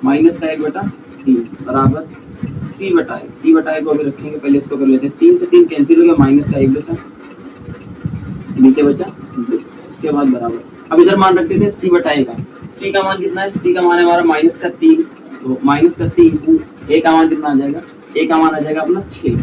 A: माइनस का 1/3 बराबर सी बटा ए को अभी रखेंगे, पहले इसको कर लेते हैं। 3 से 3 कैंसिल हो गया, माइनस का 1 बचा, नीचे बचा 2, उसके बाद बराबर। अब इधर मान रख देते हैं सी बटा ए का। सी का मान कितना है, सी का मान है हमारा माइनस का 3, तो माइनस का 3, ए का मान कितना आ जाएगा, ए का मान आ जाएगा अपना 6 आ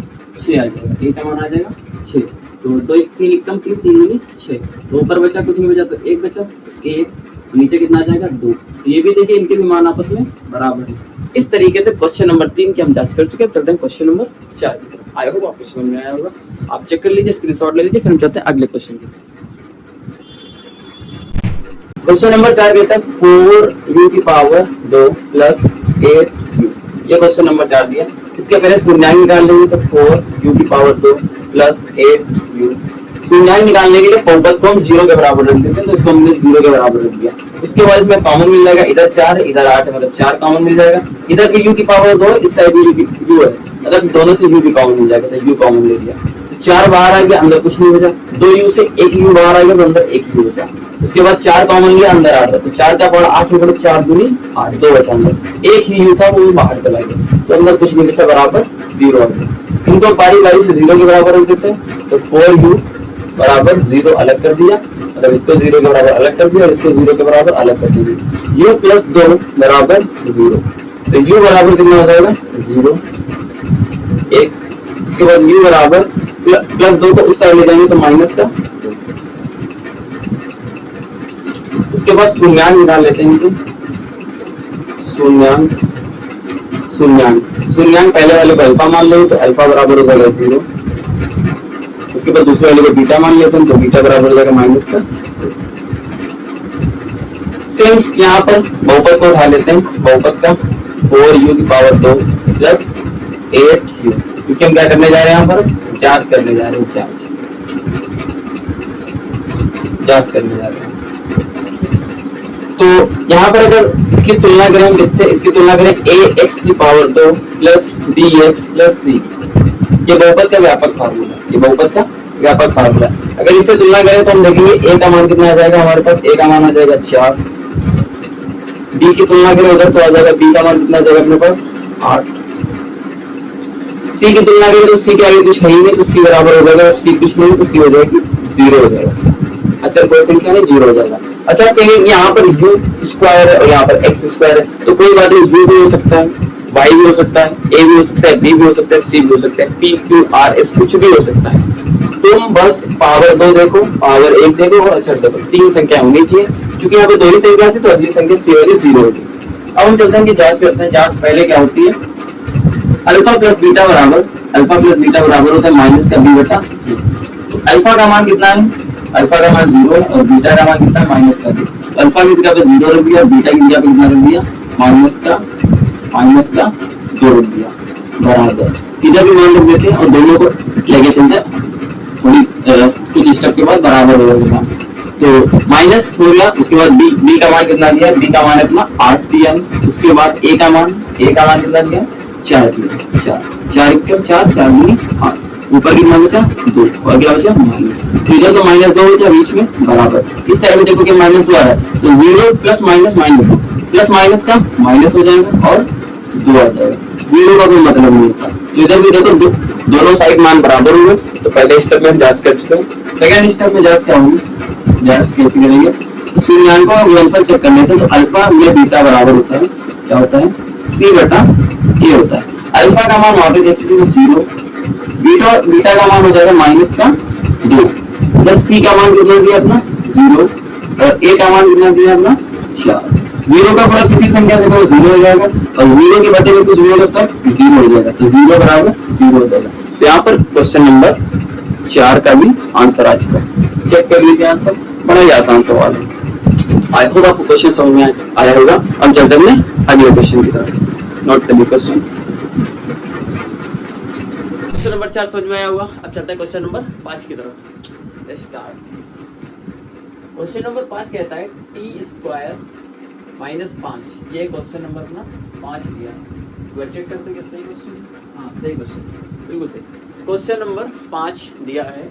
A: जाएगा, ए का मान आ जाएगा 6, तो 2 1 3 1 कम 3 3 दूनी 6, तो ऊपर बचा कुछ नहीं बचा, तो 1 बचा, 1 नीचे कितना आ जाएगा 2। ये भी देखिए इनके भी मान आपस में बराबर है। इस तरीके से क्वेश्चन नंबर 3 की हम जांच कर चुके हैं। चलते हैं क्वेश्चन नंबर 4 की तरफ। आई होप आपको समझ में आया होगा, आप चेक कर लीजिए, स्क्रीनशॉट ले लीजिए, फिर हम चलते हैं अगले क्वेश्चन की तरफ। क्वेश्चन नंबर 4 कहता है 4u की पावर 2 प्लस 8u। ये क्वेश्चन नंबर 4 दिया। इसके पहले शून्यांक निकाल लेंगे, तो 4u की पावर 2 प्लस 8u। शून्यांक निकालने के लिए बहुपद को हम 0 के बराबर रख देते हैं, तो इसको हमने 0 के बराबर रख दिया। उसके बाद इसमें कॉमन मिल जाएगा, इधर 4 इधर 8 है, मतलब 4 कॉमन मिल जाएगा। इधर की u की पावर 2, इस साइड u है, मतलब दोनों से u भी कॉमन मिल जाएगा, तो u कॉमन ले लिया, तो 4 बाहर आ गया, अंदर कुछ नहीं बचा। 2u से 1u बाहर आ गया, तो अंदर 1u बचा। उसके बाद 4 कॉमन लिया, अंदर 8 था, तो 4 का पावर 8 मतलब 4 दूनी 8, 2 बचा अंदर, एक ही u था वो बाहर चला गया, तो अंदर कुछ नहीं बचा, बराबर 0 आ गया। इनको बारी बारी से 0 के बराबर रख देते हैं, तो 4u बराबर 0 अलग कर दिया, मतलब इसको 0 के बराबर अलग कर दिया और इसको 0 के बराबर अलग कर दिया। u प्लस 2 बराबर 0, तो u बराबर कितना हो जाएगा 0 1। उसके बाद u बराबर प्लस 2 को उस साइड ले जाएंगे तो माइनस का 2। उसके बाद शून्यांक निकाल लेते हैं, शून्यांक पहले वाले को अल्फा मान लेंगे, तो अल्फा बराबर हो जाएगा 0। उसके बाद दूसरे वाले को बीटा मान लेते हैं, तो बीटा बराबर हो जाएगा माइनस का। सेम यहाँ पर बहुपद को उठा लेते हैं, बहुपद का 4u की पावर 2 प्लस 8u, क्योंकि हम क्या करने जा रहे हैं, यहाँ पर जांच करने जा रहे हैं, जांच करने जा रहे हैं। तो यहाँ पर अगर इसकी तुलना करें हम किससे, इसकी तुलना करें ax की power 2 plus bx plus c, ये बहुपद का व्यापक फार्मूला, ये बहुपद का व्यापक फार्मूला। अगर इसे तुलना करें तो हम देखेंगे a का मान कितना आ जाएगा, हमारे पास a का मान आ जाएगा 4, b की तुलना करें उधर तो आ जाएगा b का मान कितना आ जाएगा अपने पास 8, c की तुलना करें तो c के आगे कुछ है ही नहीं, तो c बराबर हो जाएगा, c कुछ नहीं तो c हो जाएगी 0 हो जाएगा। अच्छा कोई संख्या नहीं 0 हो जाएगा। अच्छा कहेंगे यहाँ पर u स्क्वायर है और यहाँ पर x स्क्वायर है, तो कोई बात नहीं, u भी हो सकता है, y भी हो सकता है, a भी हो सकता है, b भी हो सकता है, c भी हो सकता है, p q r s कुछ भी हो सकता है। तुम बस पावर 2 देखो, पावर 1 देखो और अक्षर देखो, 3 संख्या होनी चाहिए, क्योंकि यहाँ पे 2 ही संख्या थी, तो अगली संख्या c वाली 0 होगी। अब हम चलते हैं कि जांच करते हैं। जांच पहले क्या होती है, अल्फा प्लस बीटा बराबर होता है माइनस का b बटा। तो अल्फा का मान कितना है, अल्फा का मान 0 है और बीटा का मान कितना है माइनस का 2। तो अल्फा की जगह पे 0 रख दिया और बीटा की जगह पे कितना रख दिया माइनस का 2 रख दिया, बराबर। इधर भी मान रख देते हैं और दोनों को लेके चलते हैं, थोड़ी कुछ स्टेप के बाद बराबर हो जाएगा, तो माइनस हो गया। उसके बाद b का मान कितना दिया, b का मान अपना 8 दिया। उसके बाद a का मान कितना दिया 4 किया, 4 4 4 4 दूनी 8, ऊपर कितना बचा 2 और क्या बचा माइनस, इधर तो माइनस 2 बचा बीच में बराबर, इस साइड में देखो कि माइनस 2 आ रहा है तो 0 plus minus minus, plus minus का माइनस हो जाएगा और 2 आ जाएगा, 0 का कोई मतलब नहीं होता। तो इधर भी देखो दोनों साइड मान बराबर हुए, तो पहले स्टेप में हम जांच कर चुके हैं। सेकंड स्टेप में जांच क्या होगी, जांच कैसे करेंगे, सूर्यांकों का गुणनफल चेक करने थे, तो अल्फा में बीटा बराबर होता है, क्या होता है सी बटा ए होता है। अल्फा का मान वहां पे देख लीजिए 0, बीटा बीटा का मान हो जाएगा माइनस का 2, प्लस सी का मान कितना दिया अपना 0 और ए का मान कितना दिया अपना 4। 0 का गुणा किसी संख्या से करो 0 हो जाएगा और 0 के बटे में कुछ भी होगा सब 0 हो जाएगा, तो 0 बराबर 0 हो जाएगा। तो यहाँ पर क्वेश्चन नंबर 4 का भी आंसर आ चुका है। चेक कर लीजिए आंसर, बड़ा ही आसान सवाल है। आई होप आपको क्वेश्चन समझ में आया होगा। अब चलते हैं अगले क्वेश्चन की तरफ। नोट करिए क्वेश्चन नंबर 4 समझ में आया होगा। अब चलते हैं क्वेश्चन नंबर 5 की तरफ। स्टार्ट। क्वेश्चन नंबर 5 कहता है टी स्क्वायर माइनस 5, ये क्वेश्चन नंबर अपना 5 दिया है। चेक करते हैं सही क्वेश्चन, हाँ सही क्वेश्चन, बिल्कुल सही। क्वेश्चन नंबर 5 दिया है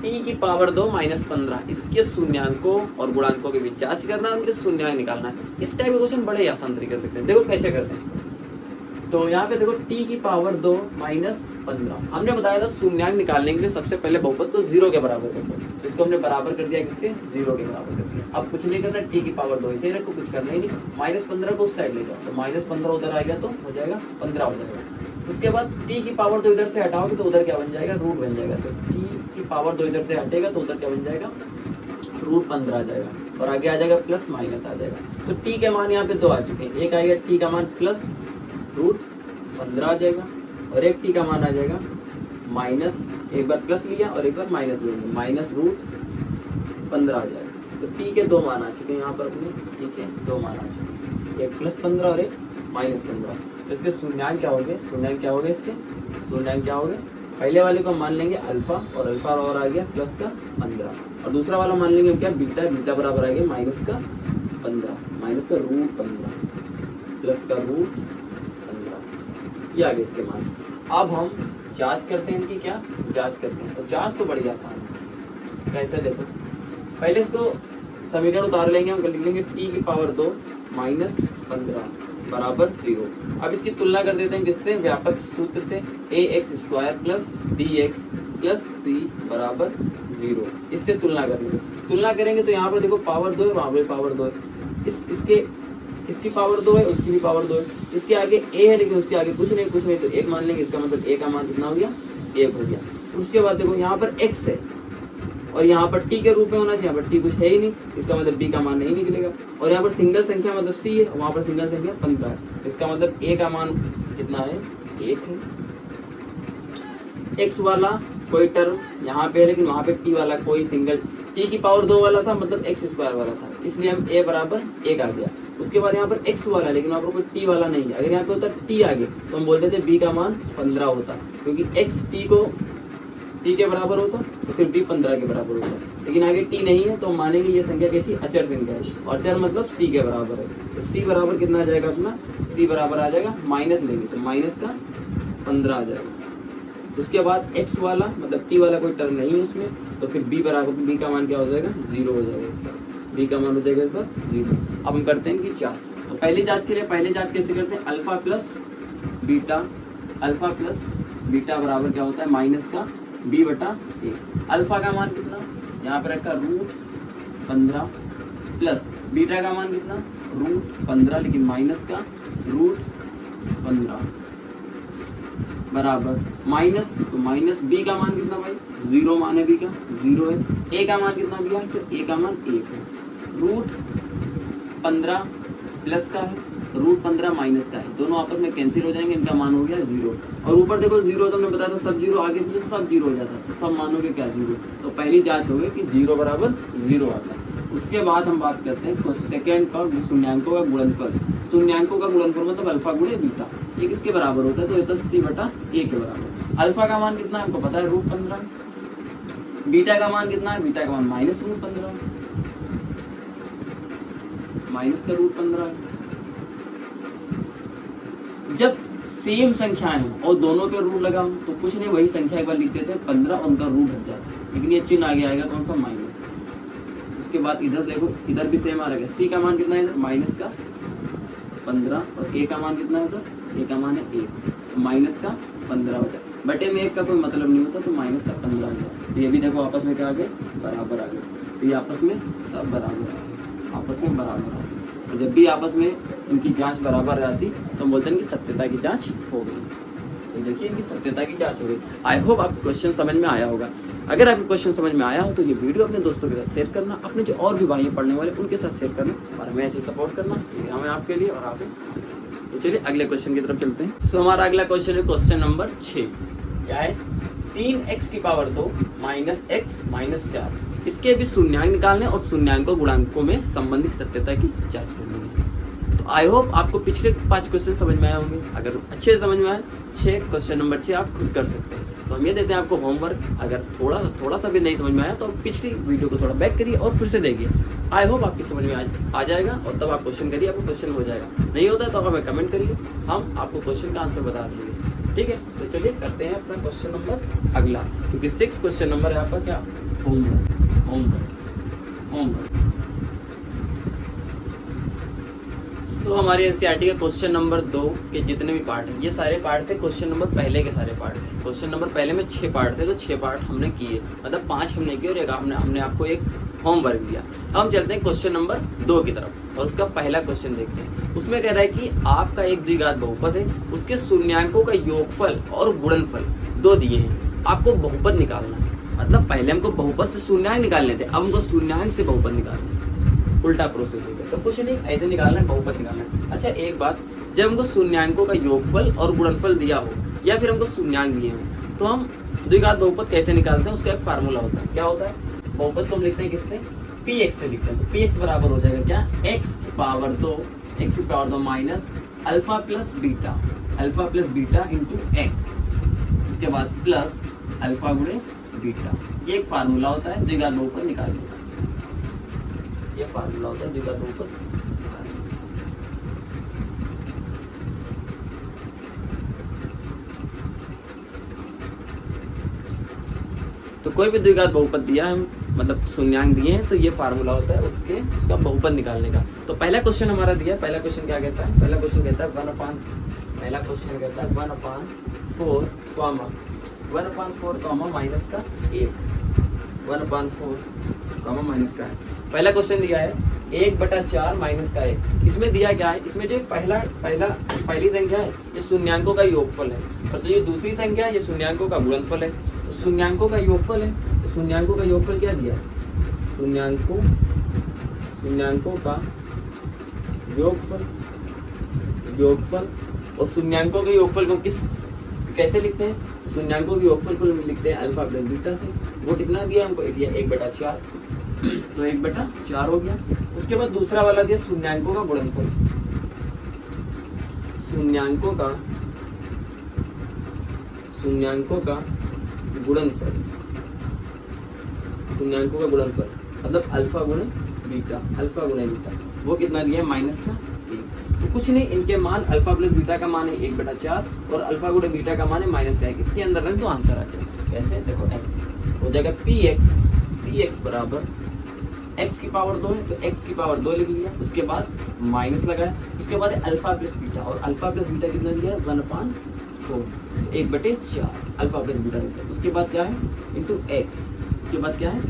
A: टी की पावर 2 माइनस 15, इसके शून्यांकों और गुणांकों के बीच जांच करना है, उनके शून्यांक निकालना है। इस टाइप के क्वेश्चन बड़े आसान तरीके से करते हैं। देखो कैसे करते हैं। तो यहाँ पे देखो टी की पावर 2 माइनस 15, हमने बताया था शून्यांक निकालने के लिए सबसे पहले बहुपद को 0 के बराबर रखो, तो इसको हमने बराबर कर दिया किसके 0 के बराबर कर दिया। अब कुछ नहीं करना, टी की पावर 2 इसे रखो, कुछ करना ही नहीं। माइनस 15 को उस साइड ले जाओ, तो माइनस 15 उधर आएगा तो हो जाएगा 15 हो जाएगा। उसके बाद टी की पावर 2 इधर से हटाओगे तो उधर क्या बन जाएगा रूट बन जाएगा, तो टी की पावर 2 इधर से हटेगा तो उधर क्या बन जाएगा रूट 15 आ जाएगा और आगे आ जाएगा प्लस माइनस आ जाएगा। तो टी के मान यहाँ पे 2 आ चुके हैं, एक आएगा टी का मान प्लस रूट 15 आ जाएगा और एक टी का मान आ जाएगा माइनस, एक बार प्लस लिया और एक बार माइनस लेंगे, माइनस रूट 15 आ जाएगा। तो टी के 2 मान आ चुके हैं यहाँ पर अपने, ठीक है 2 मान आ चुके हैं, एक प्लस 15 और एक माइनस 15। तो इसके शून्यांक क्या हो गए, शून्यांक क्या हो गए इसके शून्यांक क्या हो गए, पहले वाले को मान लेंगे अल्फा और अल्फा और आ गया प्लस का 15 और दूसरा वाला मान लेंगे क्या बीटा, बीटा बराबर आ गया माइनस का 15, माइनस का रूट 15 प्लस का रूट 15, ये आ गए इसके मान। अब हम जांच करते हैं इनकी, क्या जांच करते हैं, और जांच तो बड़ी आसान है। कैसे देखो, पहले इसको समीकरण उतार लेंगे, हम लिख लेंगे टी की पावर 2 माइनस 15 बराबर 0। अब इसकी तुलना कर देते हैं किससे, व्यापक सूत्र से, a x square plus b x plus c बराबर 0। इससे तुलना करेंगे, तुलना करेंगे तो यहाँ पर देखो पावर 2 है, वहां पर पावर 2 है, इसकी पावर 2 है, उसकी भी पावर 2 है, इसके आगे a है लेकिन उसके आगे कुछ नहीं तो 1 मान लेंगे, इसका मतलब a का मान कितना हो गया 1 हो गया। उसके बाद देखो यहाँ पर x है और यहाँ पर t के रूप में होना चाहिए, यहाँ पर t कुछ है ही नहीं, इसका मतलब b का मान नहीं निकलेगा। और यहाँ पर सिंगल संख्या मतलब c है, वहाँ पर सिंगल संख्या 15 है, इसका मतलब a का मान कितना है 1 है। x वाला कोई टर्म यहाँ पे है लेकिन वहाँ पे t वाला कोई सिंगल, t की पावर 2 वाला था मतलब x स्क्वायर वाला था, इसलिए हम a बराबर 1 आ गया। उसके बाद यहाँ पर x वाला लेकिन वहाँ पर कोई t वाला नहीं है, अगर यहाँ पे होता t आगे तो हम बोलते थे b का मान 15 होता, क्योंकि x t के बराबर होता तो फिर b 15 के बराबर होता, लेकिन आगे t नहीं है तो हम मानेंगे ये संख्या कैसी अचर संख्या है, और अचर मतलब c के बराबर है। तो c बराबर कितना आ जाएगा अपना, c बराबर आ जाएगा माइनस लेंगे तो माइनस का 15 आ जाएगा। उसके बाद x वाला मतलब t वाला कोई टर्म नहीं है उसमें, तो फिर b बराबर, b का मान क्या हो जाएगा 0 हो जाएगा, b का मान हो जाएगा इस पर 0। अब हम करते हैं कि जांच, तो पहली जांच के लिए पहले जांच कैसे करते हैं, अल्फा प्लस बीटा बराबर क्या होता है माइनस का b बटा a। अल्फा का मान कितना यहाँ पर रखा रूट 15 प्लस बीटा का मान कितना रूट 15 लेकिन माइनस का रूट 15 बराबर माइनस, तो माइनस b का मान कितना भाई 0 मान है, b का 0 है, a का मान कितना दिया है तो a का मान 1 है, रूट 15 प्लस का है, रूट 15 माइनस का है, दोनों आपस में कैंसिल हो जाएंगे, इनका मान हो गया 0। और ऊपर देखो 0 तो हमने बताया था सब 0, आगे तो सब 0 हो जाता, तो सब मानोगे क्या 0। तो पहली जांच हो गई कि 0 बराबर 0 आता है। उसके बाद हम बात करते हैं सेकेंड का, शून्यांकों का गुणनफल। शून्यांकों का गुणनफल मतलब अल्फा गुणे बीटा, ये किसके बराबर होता है तो ये तो c बटा a के बराबर। अल्फा का मान कितना है हमको पता है रूट 15, बीटा का मान कितना है, बीटा का मान माइनस रूट 15, माइनस का रूट 15। जब सेम संख्याएं हो और दोनों पे रूट लगा हो तो कुछ नहीं, वही संख्या एक बार लिख देते हैं 15, उनका रूट हट जाता है, लेकिन ये चिन्ह आगे आएगा कौन सा, माइनस। उसके बाद इधर देखो, इधर भी सेम आ रहा है, सी का मान कितना है इधर, माइनस का 15, और ए का मान कितना है उधर, ए का मान है 1, तो माइनस का 15 हो जाए, बटे में 1 का कोई मतलब नहीं होता, तो माइनस का 15 हो जाए। तो ये भी देखो आपस में क्या आ गए, बराबर आ गए, तो ये आपस में सब बराबर आ गए, आपस में बराबर आ गए। तो जब भी आपस में इनकी जांच बराबर रहती तो हम बोलते हैं कि सत्यता की जांच हो गई। तो देखिए इनकी सत्यता की जांच हो गई। आई होप आपको क्वेश्चन समझ में आया होगा। अगर आपको क्वेश्चन समझ में आया हो तो ये वीडियो अपने दोस्तों के साथ शेयर करना, अपने जो और भी भाई पढ़ने वाले उनके साथ शेयर करना, और हमें ऐसे सपोर्ट करना, ये हमें आपके लिए और आगे। तो चलिए अगले क्वेश्चन की तरफ चलते हैं। सो हमारा अगला क्वेश्चन है क्वेश्चन नंबर 6। क्या है, 3x की पावर 2 माइनस x माइनस 4, इसके भी शून्यांक निकालने और शून्यांकों गुणांकों में संबंधित सत्यता की जांच करनी है। तो आई होप आपको पिछले 5 क्वेश्चन समझ में आए होंगे। अगर अच्छे से समझ में आए, 6 क्वेश्चन नंबर 6 आप खुद कर सकते हैं। तो हम ये देते हैं आपको होमवर्क, अगर थोड़ा सा भी नहीं समझ में आया तो पिछली वीडियो को थोड़ा बैक करिए और फिर से देखिए। आई होप आपकी समझ में आ जाएगा, और तब आप क्वेश्चन करिए, आपको क्वेश्चन हो जाएगा। नहीं होता है तो हमें कमेंट करिए, हम आपको क्वेश्चन का आंसर बता देंगे। ठीक है, तो चलिए करते हैं अपना क्वेश्चन नंबर अगला, क्योंकि 6 क्वेश्चन नंबर है आपका क्या, होमवर्क। सो हमारे एनसीईआरटी का क्वेश्चन नंबर 2 के जितने भी पार्ट हैं, ये सारे पार्ट थे क्वेश्चन नंबर पहले के सारे पार्ट थे। क्वेश्चन नंबर पहले में 6 पार्ट थे, तो 6 पार्ट हमने किए, मतलब 5 हमने किए और एक हमने आपको एक होमवर्क दिया। अब हम चलते हैं क्वेश्चन नंबर 2 की तरफ, और उसका पहला क्वेश्चन देखते हैं। उसमें कह रहा है कि आपका एक द्विघात बहुपद है, उसके शून्यांकों का योगफल और गुणनफल 2 दिए हैं, आपको बहुपद निकालना है। मतलब पहले हमको बहुपद से शून्यांक निकालने थे, अब हमको शून्यांक से बहुपद निकालना है, उल्टा प्रोसेस हो गया। तो कुछ नहीं, ऐसे निकालना है, बहुपद निकालना है। अच्छा एक बात, जब हमको शून्यांकों का योगफल और गुणनफल दिया हो या फिर हमको शून्यांक दिए हो, तो हम द्विघात बहुपद कैसे निकालते हैं, उसका एक फार्मूला होता है। क्या होता है, बहुपद को हम लिखते हैं किससे, px से लिखते हैं। तो px बराबर हो जाएगा क्या, x की power 2 minus alpha plus beta into x, उसके बाद प्लस अल्फा गुणे बीटा। ये एक फार्मूला होता है द्विघात बहुपद निकालने का, ये फार्मूला होता है द्विघात बहुपद निकालने का। तो कोई भी द्विघात बहुपद दिया है, मतलब शून्यांक दिए हैं, तो ये फार्मूला होता है उसका बहुपद निकालने का। तो पहला क्वेश्चन हमारा दिया, पहला क्वेश्चन क्या कहता है, पहला क्वेश्चन कहता है 1/4 माइनस का 1, 1/4 माइनस का है। पहला क्वेश्चन दिया है 1/4 माइनस का 1। इसमें दिया क्या है, इसमें जो पहली संख्या है ये शून्यांकों का योगफल है, और जो ये दूसरी संख्या है ये शून्यांकों का गुणनफल है। तो शून्यांकों का योगफल है, तो शून्यांकों का योगफल क्या दिया है, शून्यांकों का योगफल और शून्यांकों के योगफल को कैसे लिखते हैं, शून्यांकों के योगफल को लिखते हैं अल्फा प्लस बीटा से। वो कितना दिया हमको, दिया 1/4, तो 1/4 हो गया। उसके बाद दूसरा वाला दिया शून्यांकों का गुणनफल, शून्यांकों का गुणनफल मतलब अल्फा गुणे बीटा, वो कितना दिया है, माइनस का 1। तो कुछ नहीं, इनके मान अल्फा प्लस बीटा का मान है 1/4 और अल्फा गुणे बीटा का मान है माइनस का 1। इसके अंदर रख दो, आंसर आ जाएगा। कैसे, देखो x हो जाएगा px बराबर x की पावर 2 है, तो x की पावर 2 लिख लिया, उसके बाद माइनस लगाया, उसके बाद अल्फा प्लस बीटा, और अल्फा प्लस बीटा कितना दिया है 1/4, 1/4 अल्फा प्लस बीटा लिखा। उसके बाद क्या है इंटू x, उसके बाद क्या है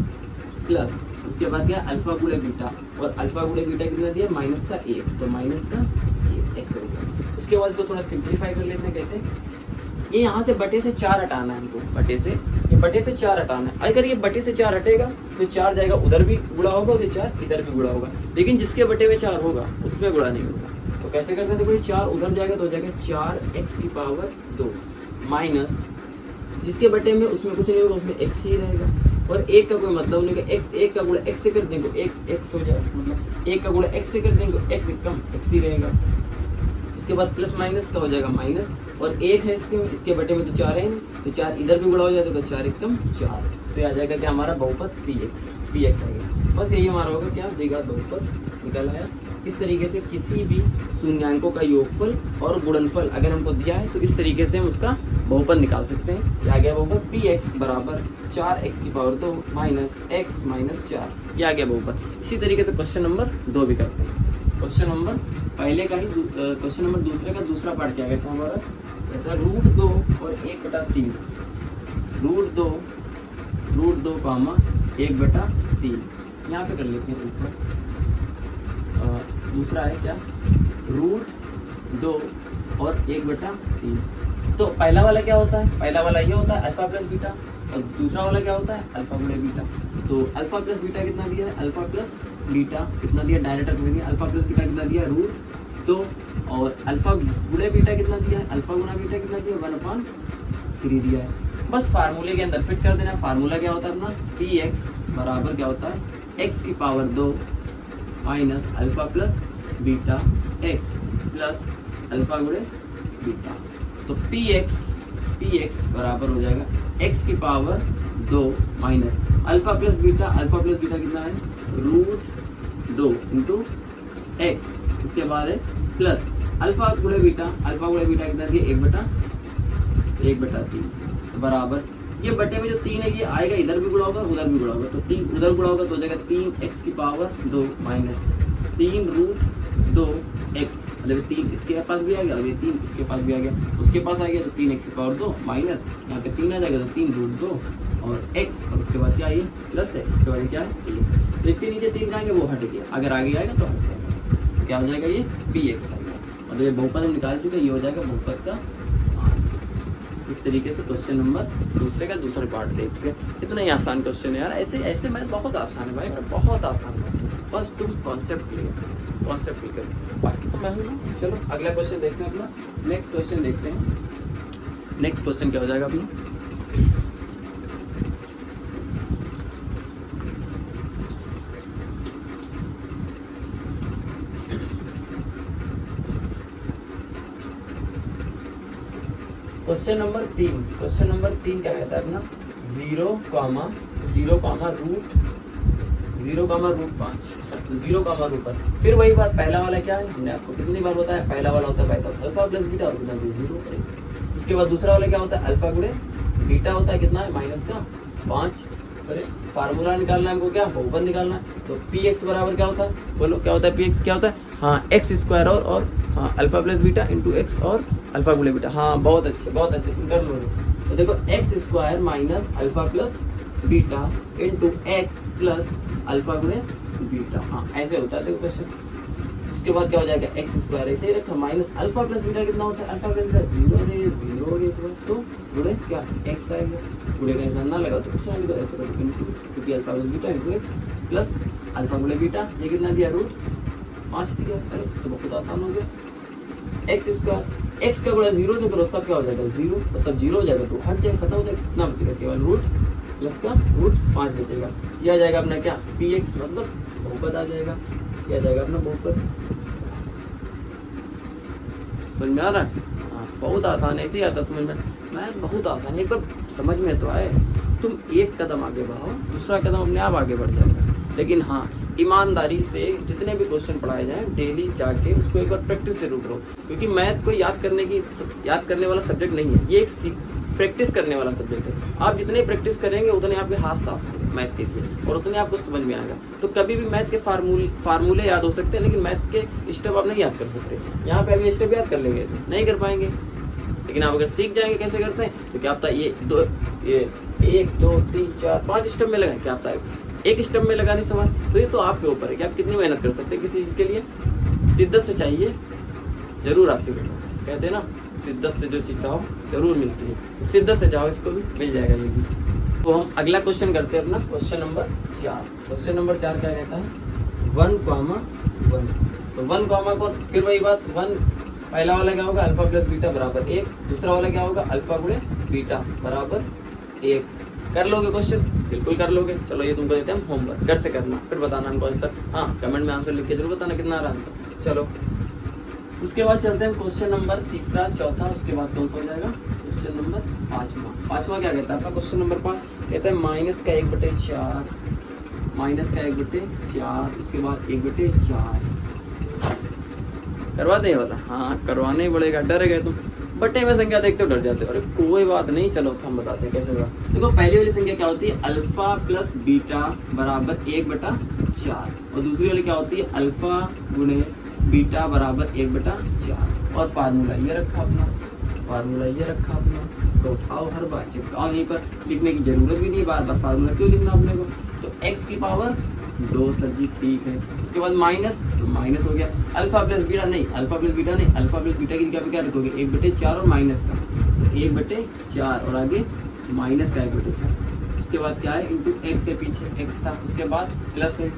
A: प्लस, उसके बाद क्या है अल्फा गुणे बीटा, और अल्फा गुणे बीटा कितना दिया माइनस का 1, तो माइनस का 1 ऐसे हो गया। उसके बाद इसको थोड़ा सिंप्लीफाई कर लेते हैं। कैसे, ये यहाँ से बटे से 4 हटाना है हमको, बटे से 4 हटाना है। अगर ये बटे से 4 हटेगा तो 4 जाएगा उधर भी गुणा होगा और ये 4 इधर भी गुणा होगा, लेकिन जिसके बटे में 4 होगा उसमें गुणा नहीं होगा। तो कैसे करते हैं, देखो ये 4 उधर जाएगा तो हो जाएगा 4x की पावर 2 माइनस जिसके बटे में उसमें कुछ नहीं होगा, उसमें x ही रहेगा, और 1 का कोई मतलब नहीं होगा। 1 का गुणा x से कर देंगे 1x हो जाएगा, मतलब 1 का गुणा x से कर देंगे x कम x ही रहेगा। उसके बाद प्लस माइनस का हो जाएगा माइनस, और 1 है इसके बटे में तो 4 है नहीं, तो 4 इधर भी गुणा हो जाए तो 4 एकदम 4, तो ये आ जाएगा क्या हमारा बहुपद px आएगा। बस यही हमारा होगा क्या, द्विघात बहुपद निकल आया। इस तरीके से किसी भी शून्यांकों का योगफल और गुणनफल अगर हमको दिया है तो इस तरीके से हम उसका बहुपद निकाल सकते हैं। क्या आ गया बहुपद, px बराबर 4x की पावर 2 माइनस x माइनस 4, ये आ गया बहुपद। इसी तरीके से क्वेश्चन नंबर 2 भी करते हैं। क्वेश्चन नंबर पहले का ही क्वेश्चन नंबर दूसरे का दूसरा पार्ट क्या कहता है हमारा, कहता है √2 और 1/3, √2 कामा 1/3, यहाँ पे कर लेते हैं ऊपर। दूसरा है क्या, √2 और 1/3। तो पहला वाला क्या होता है, पहला वाला ये होता है अल्फा प्लस बीटा, और दूसरा वाला क्या होता है अल्फा गुणे बीटा। तो अल्फा प्लस बीटा कितना दिया है, अल्फा प्लस बीटा कितना दिया, डायरेक्ट रखेंगे, अल्फा प्लस बीटा कितना दिया √2, और अल्फा गुणे बीटा कितना दिया है, अल्फा गुणा बीटा कितना दिया 1/3 दिया है। बस फार्मूले के अंदर फिट कर देना। फार्मूला क्या होता है अपना, px बराबर क्या होता है x की power 2 minus alpha plus beta x plus alpha गुणे बीटा। तो px बराबर हो जाएगा x की power 2 minus alpha plus beta कितना है √2 इंटू x, उसके बाद है प्लस अल्फा गुणे बीटा कितना दिया 1/3 बराबर, ये बटे में जो 3 है ये आएगा, इधर भी गुणा होगा उधर भी गुणा होगा, तो 3 उधर गुणा होगा तो हो जाएगा 3x की पावर 2 माइनस 3√2x, मतलब 3 इसके पास भी आ गया और ये 3 इसके पास भी आ गया, उसके पास आ गया तो 3x की पावर 2 माइनस यहाँ पे 3 आ जाएगा तो 3√2 और x, और उसके बाद क्या है प्लस है, उसके बाद क्या है a। तो इसके नीचे 3 जाएंगे वो हट गया, अगर आगे आएगा तो हट जाएगा, तो क्या हो जाएगा ये px आ गया, मतलब ये बहुपद हम निकाल चुके, ये हो जाएगा बहुपद का। इस तरीके से क्वेश्चन नंबर दूसरे का दूसरा पार्ट देख चुके। इतना ही आसान क्वेश्चन है यार, ऐसे मैथ बहुत आसान है भाई, बहुत आसान है, बस तुम कॉन्सेप्ट क्लियर, बाकी तो मैं हूँ ना। चलो अगला क्वेश्चन देखते हैं अपना, नेक्स्ट क्वेश्चन देखते हैं। नेक्स्ट क्वेश्चन क्या हो जाएगा अपना, क्वेश्चन नंबर 3 क्या कहता है अपना, 0, √5, तो 0, फिर वही बात, पहला वाला क्या है हमने आपको कितनी बार बताया, पहला वाला होता है भाई साहब अल्फा प्लस बीटा और कितना 0, उसके बाद दूसरा वाला क्या होता है अल्फा गुणे बीटा होता है कितना है -5। फार्मूला निकालना है हमको, क्या बहुपद निकालना है, तो px बराबर क्या होता है, बोलो क्या होता है px, क्या होता है, हाँ x² और हाँ alpha plus beta into x और अल्फा गुणे बीटा। हाँ बहुत अच्छे कर लो। तो देखो x² minus alpha plus beta into x plus alpha गुणे बीटा, हाँ ऐसे होता है देखो क्वेश्चन। उसके बाद क्या हो जाएगा x² ऐसे ही रखा माइनस अल्फा प्लस बीटा कितना होता है, अल्फा प्लस बीटा 0 हो गया, तो गुणे क्या x आएगा, गुणे का निशान ना लगा तो कुछ ना लिखो, ऐसे करो इंटू, क्योंकि alpha plus beta into x plus alpha गुणे बीटा, ये कितना दिया √5 दिया। अरे तो बहुत आसान हो गया, x² x का गुणा 0 से करो, सब क्या हो जाएगा 0, तो सब 0 हो जाएगा तो हट जाएगा, खत्म हो जाएगा, कितना बचेगा केवल रूट प्लस का √5 बचेगा। ये आ जाएगा अपना क्या px, मतलब बहुपद आ जाएगा, ये आ जाएगा अपना बहुपद। समझ में आ रहा है, हाँ बहुत आसान है, ऐसे ही आता समझ में, मैथ बहुत आसान है, एक बार समझ में तो आए, तुम एक कदम आगे बढ़ाओ दूसरा कदम अपने आप आगे बढ़ जाएगा। लेकिन हाँ ईमानदारी से जितने भी क्वेश्चन पढ़ाए जाएं डेली जाके उसको एक बार प्रैक्टिस जरूर करो, क्योंकि मैथ को याद करने वाला सब्जेक्ट नहीं है, ये एक प्रैक्टिस करने वाला सब्जेक्ट है। आप जितने प्रैक्टिस करेंगे उतने आपके हाथ साफ होंगे मैथ के लिए और उतने आपको समझ में आएगा। तो कभी भी मैथ के फार्मूले याद हो सकते हैं, लेकिन मैथ के स्टेप आप नहीं याद कर सकते। यहाँ पे अभी स्टेप याद कर लेंगे नहीं कर पाएंगे, लेकिन आप अगर सीख जाएंगे कैसे करते हैं तो क्या पता ये 1 2 3 4 5 स्टेप में लगाए, क्या पता है एक स्टेप में लगाने सवाल, तो ये तो आपके ऊपर है कि आप कितनी मेहनत कर सकते हैं किसी चीज के लिए। शिद्दत से चाहिए जरूर हासिल करो, कहते हैं ना शिद्दत से जो चीज चाहो जरूर मिलती है, तो शिद्दत से चाहो इसको भी मिल जाएगा ये भी। तो हम अगला क्वेश्चन करते हैं अपना क्वेश्चन नंबर 4। क्वेश्चन नंबर 4 क्या कहता है 1, 1 तो 1, को फिर वही बात 1 पहला वाला क्या होगा अल्फा प्लस बीटा बराबर 1, दूसरा वाला क्या होगा अल्फा गुणे बीटा बराबर 1। कर लोगे क्वेश्चन, बिल्कुल कर लोगे। चलो ये तुमको देते हैं होमवर्क, घर से करना फिर बताना हमको आंसर। हाँ कमेंट में आंसर लिख के जरूर बताना कितना आ रहा आंसर। चलो उसके बाद चलते हैं क्वेश्चन नंबर तीसरा, चौथा, उसके बाद कौन सा हो जाएगा क्वेश्चन नंबर पांचवा क्या कहता है आपका क्वेश्चन नंबर 5 कहता है माइनस का 1/4, माइनस का 1/4, उसके बाद 1/4 करवा दे वाला। हाँ करवाने ही पड़ेगा, डर गए तुम, बटे में संख्या देखते हो डर जाते हो। अरे कोई बात नहीं, चलो हम बताते हैं कैसे होगा। देखो पहली वाली संख्या क्या होती है, अल्फा प्लस बीटा बराबर 1/4, और दूसरी वाली क्या होती है, अल्फा गुणे बीटा बराबर 1/4, और फार्मूला ये रखा अपना, फार्मूला ये रखा अपना, इसको उठाओ हर बार चिपकाओ, यहीं पर लिखने की जरूरत भी नहीं, बार बार फार्मूला क्यों लिखना अपने को। तो x की पावर 2 सर जी ठीक है। उसके बाद माइनस, तो माइनस हो गया, अल्फा प्लस बीटा नहीं, अल्फा प्लस बीटा नहीं, अल्फा प्लस बीटा की जगह पे क्या रखोगे 1/4 और माइनस का, तो 1/4 और आगे माइनस का 1/4। उसके बाद क्या है इंटू x से पीछे x था, उसके बाद प्लस है,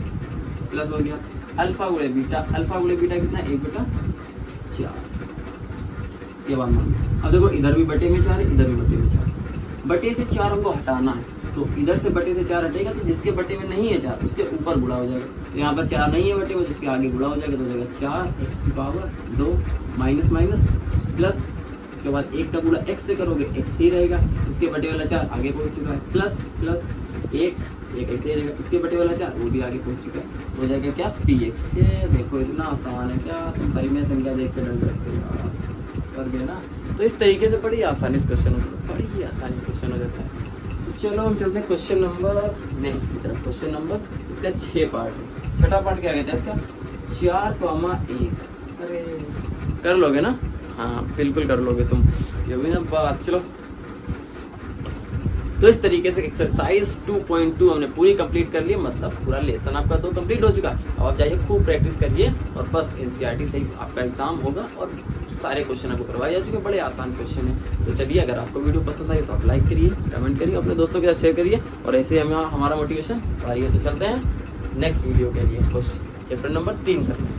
A: प्लस हो गया अल्फा गुणे बीटा, अल्फा गुणे बीटा कितना 1/4। उसके बाद माइनस, अब देखो इधर भी बटे में 4 है, इधर भी बटे में 4, बटे से 4 हमको हटाना है, तो इधर से बटे से 4 हटेगा, तो जिसके बटे में नहीं है 4 उसके ऊपर गुणा हो जाएगा, तो यहाँ पर 4 नहीं है बटे में, जिसके आगे गुणा हो जाएगा, तो हो जाएगा 4x की पावर 2 माइनस माइनस प्लस, उसके बाद 1 का गुणा x से करोगे x ही रहेगा, इसके बटे वाला 4 आगे पहुंच चुका है, प्लस प्लस 1 ऐसे ही रहेगा, इसके बटे वाला 4 वो भी आगे पहुंच चुका है, हो जाएगा क्या px। ये देखो इतना आसान है क्या, तुम परिमेय संख्या देख के डर जाते हो कर गए ना। तो इस तरीके से बड़ी आसानी से क्वेश्चन हो जाता है, बड़ी ही आसानी से क्वेश्चन हो जाता है। चलो हम चलते हैं क्वेश्चन नंबर नेक्स्ट की तरफ। क्वेश्चन नंबर इसका 6 पार्ट है, छठा पार्ट क्या कहता है इसका 4,1। अरे कर लोगे ना, हाँ बिल्कुल कर लोगे तुम, ये भी ना बात। चलो तो इस तरीके से एक्सरसाइज 2.2 हमने पूरी कंप्लीट कर ली, मतलब पूरा लेसन आपका तो कंप्लीट हो चुका है। अब आप जाइए खूब प्रैक्टिस करिए, और बस एनसीईआरटी से ही आपका एग्जाम होगा, और सारे क्वेश्चन आपको करवाए जा चुके, बड़े आसान क्वेश्चन है। तो चलिए अगर आपको वीडियो पसंद आई तो आप लाइक करिए, कमेंट करिए, अपने दोस्तों के साथ शेयर करिए, और ऐसे ही हमारा मोटिवेशन बढ़ाइए। तो चलते हैं नेक्स्ट वीडियो के लिए, क्वेश्चन चैप्टर नंबर 3 करते हैं।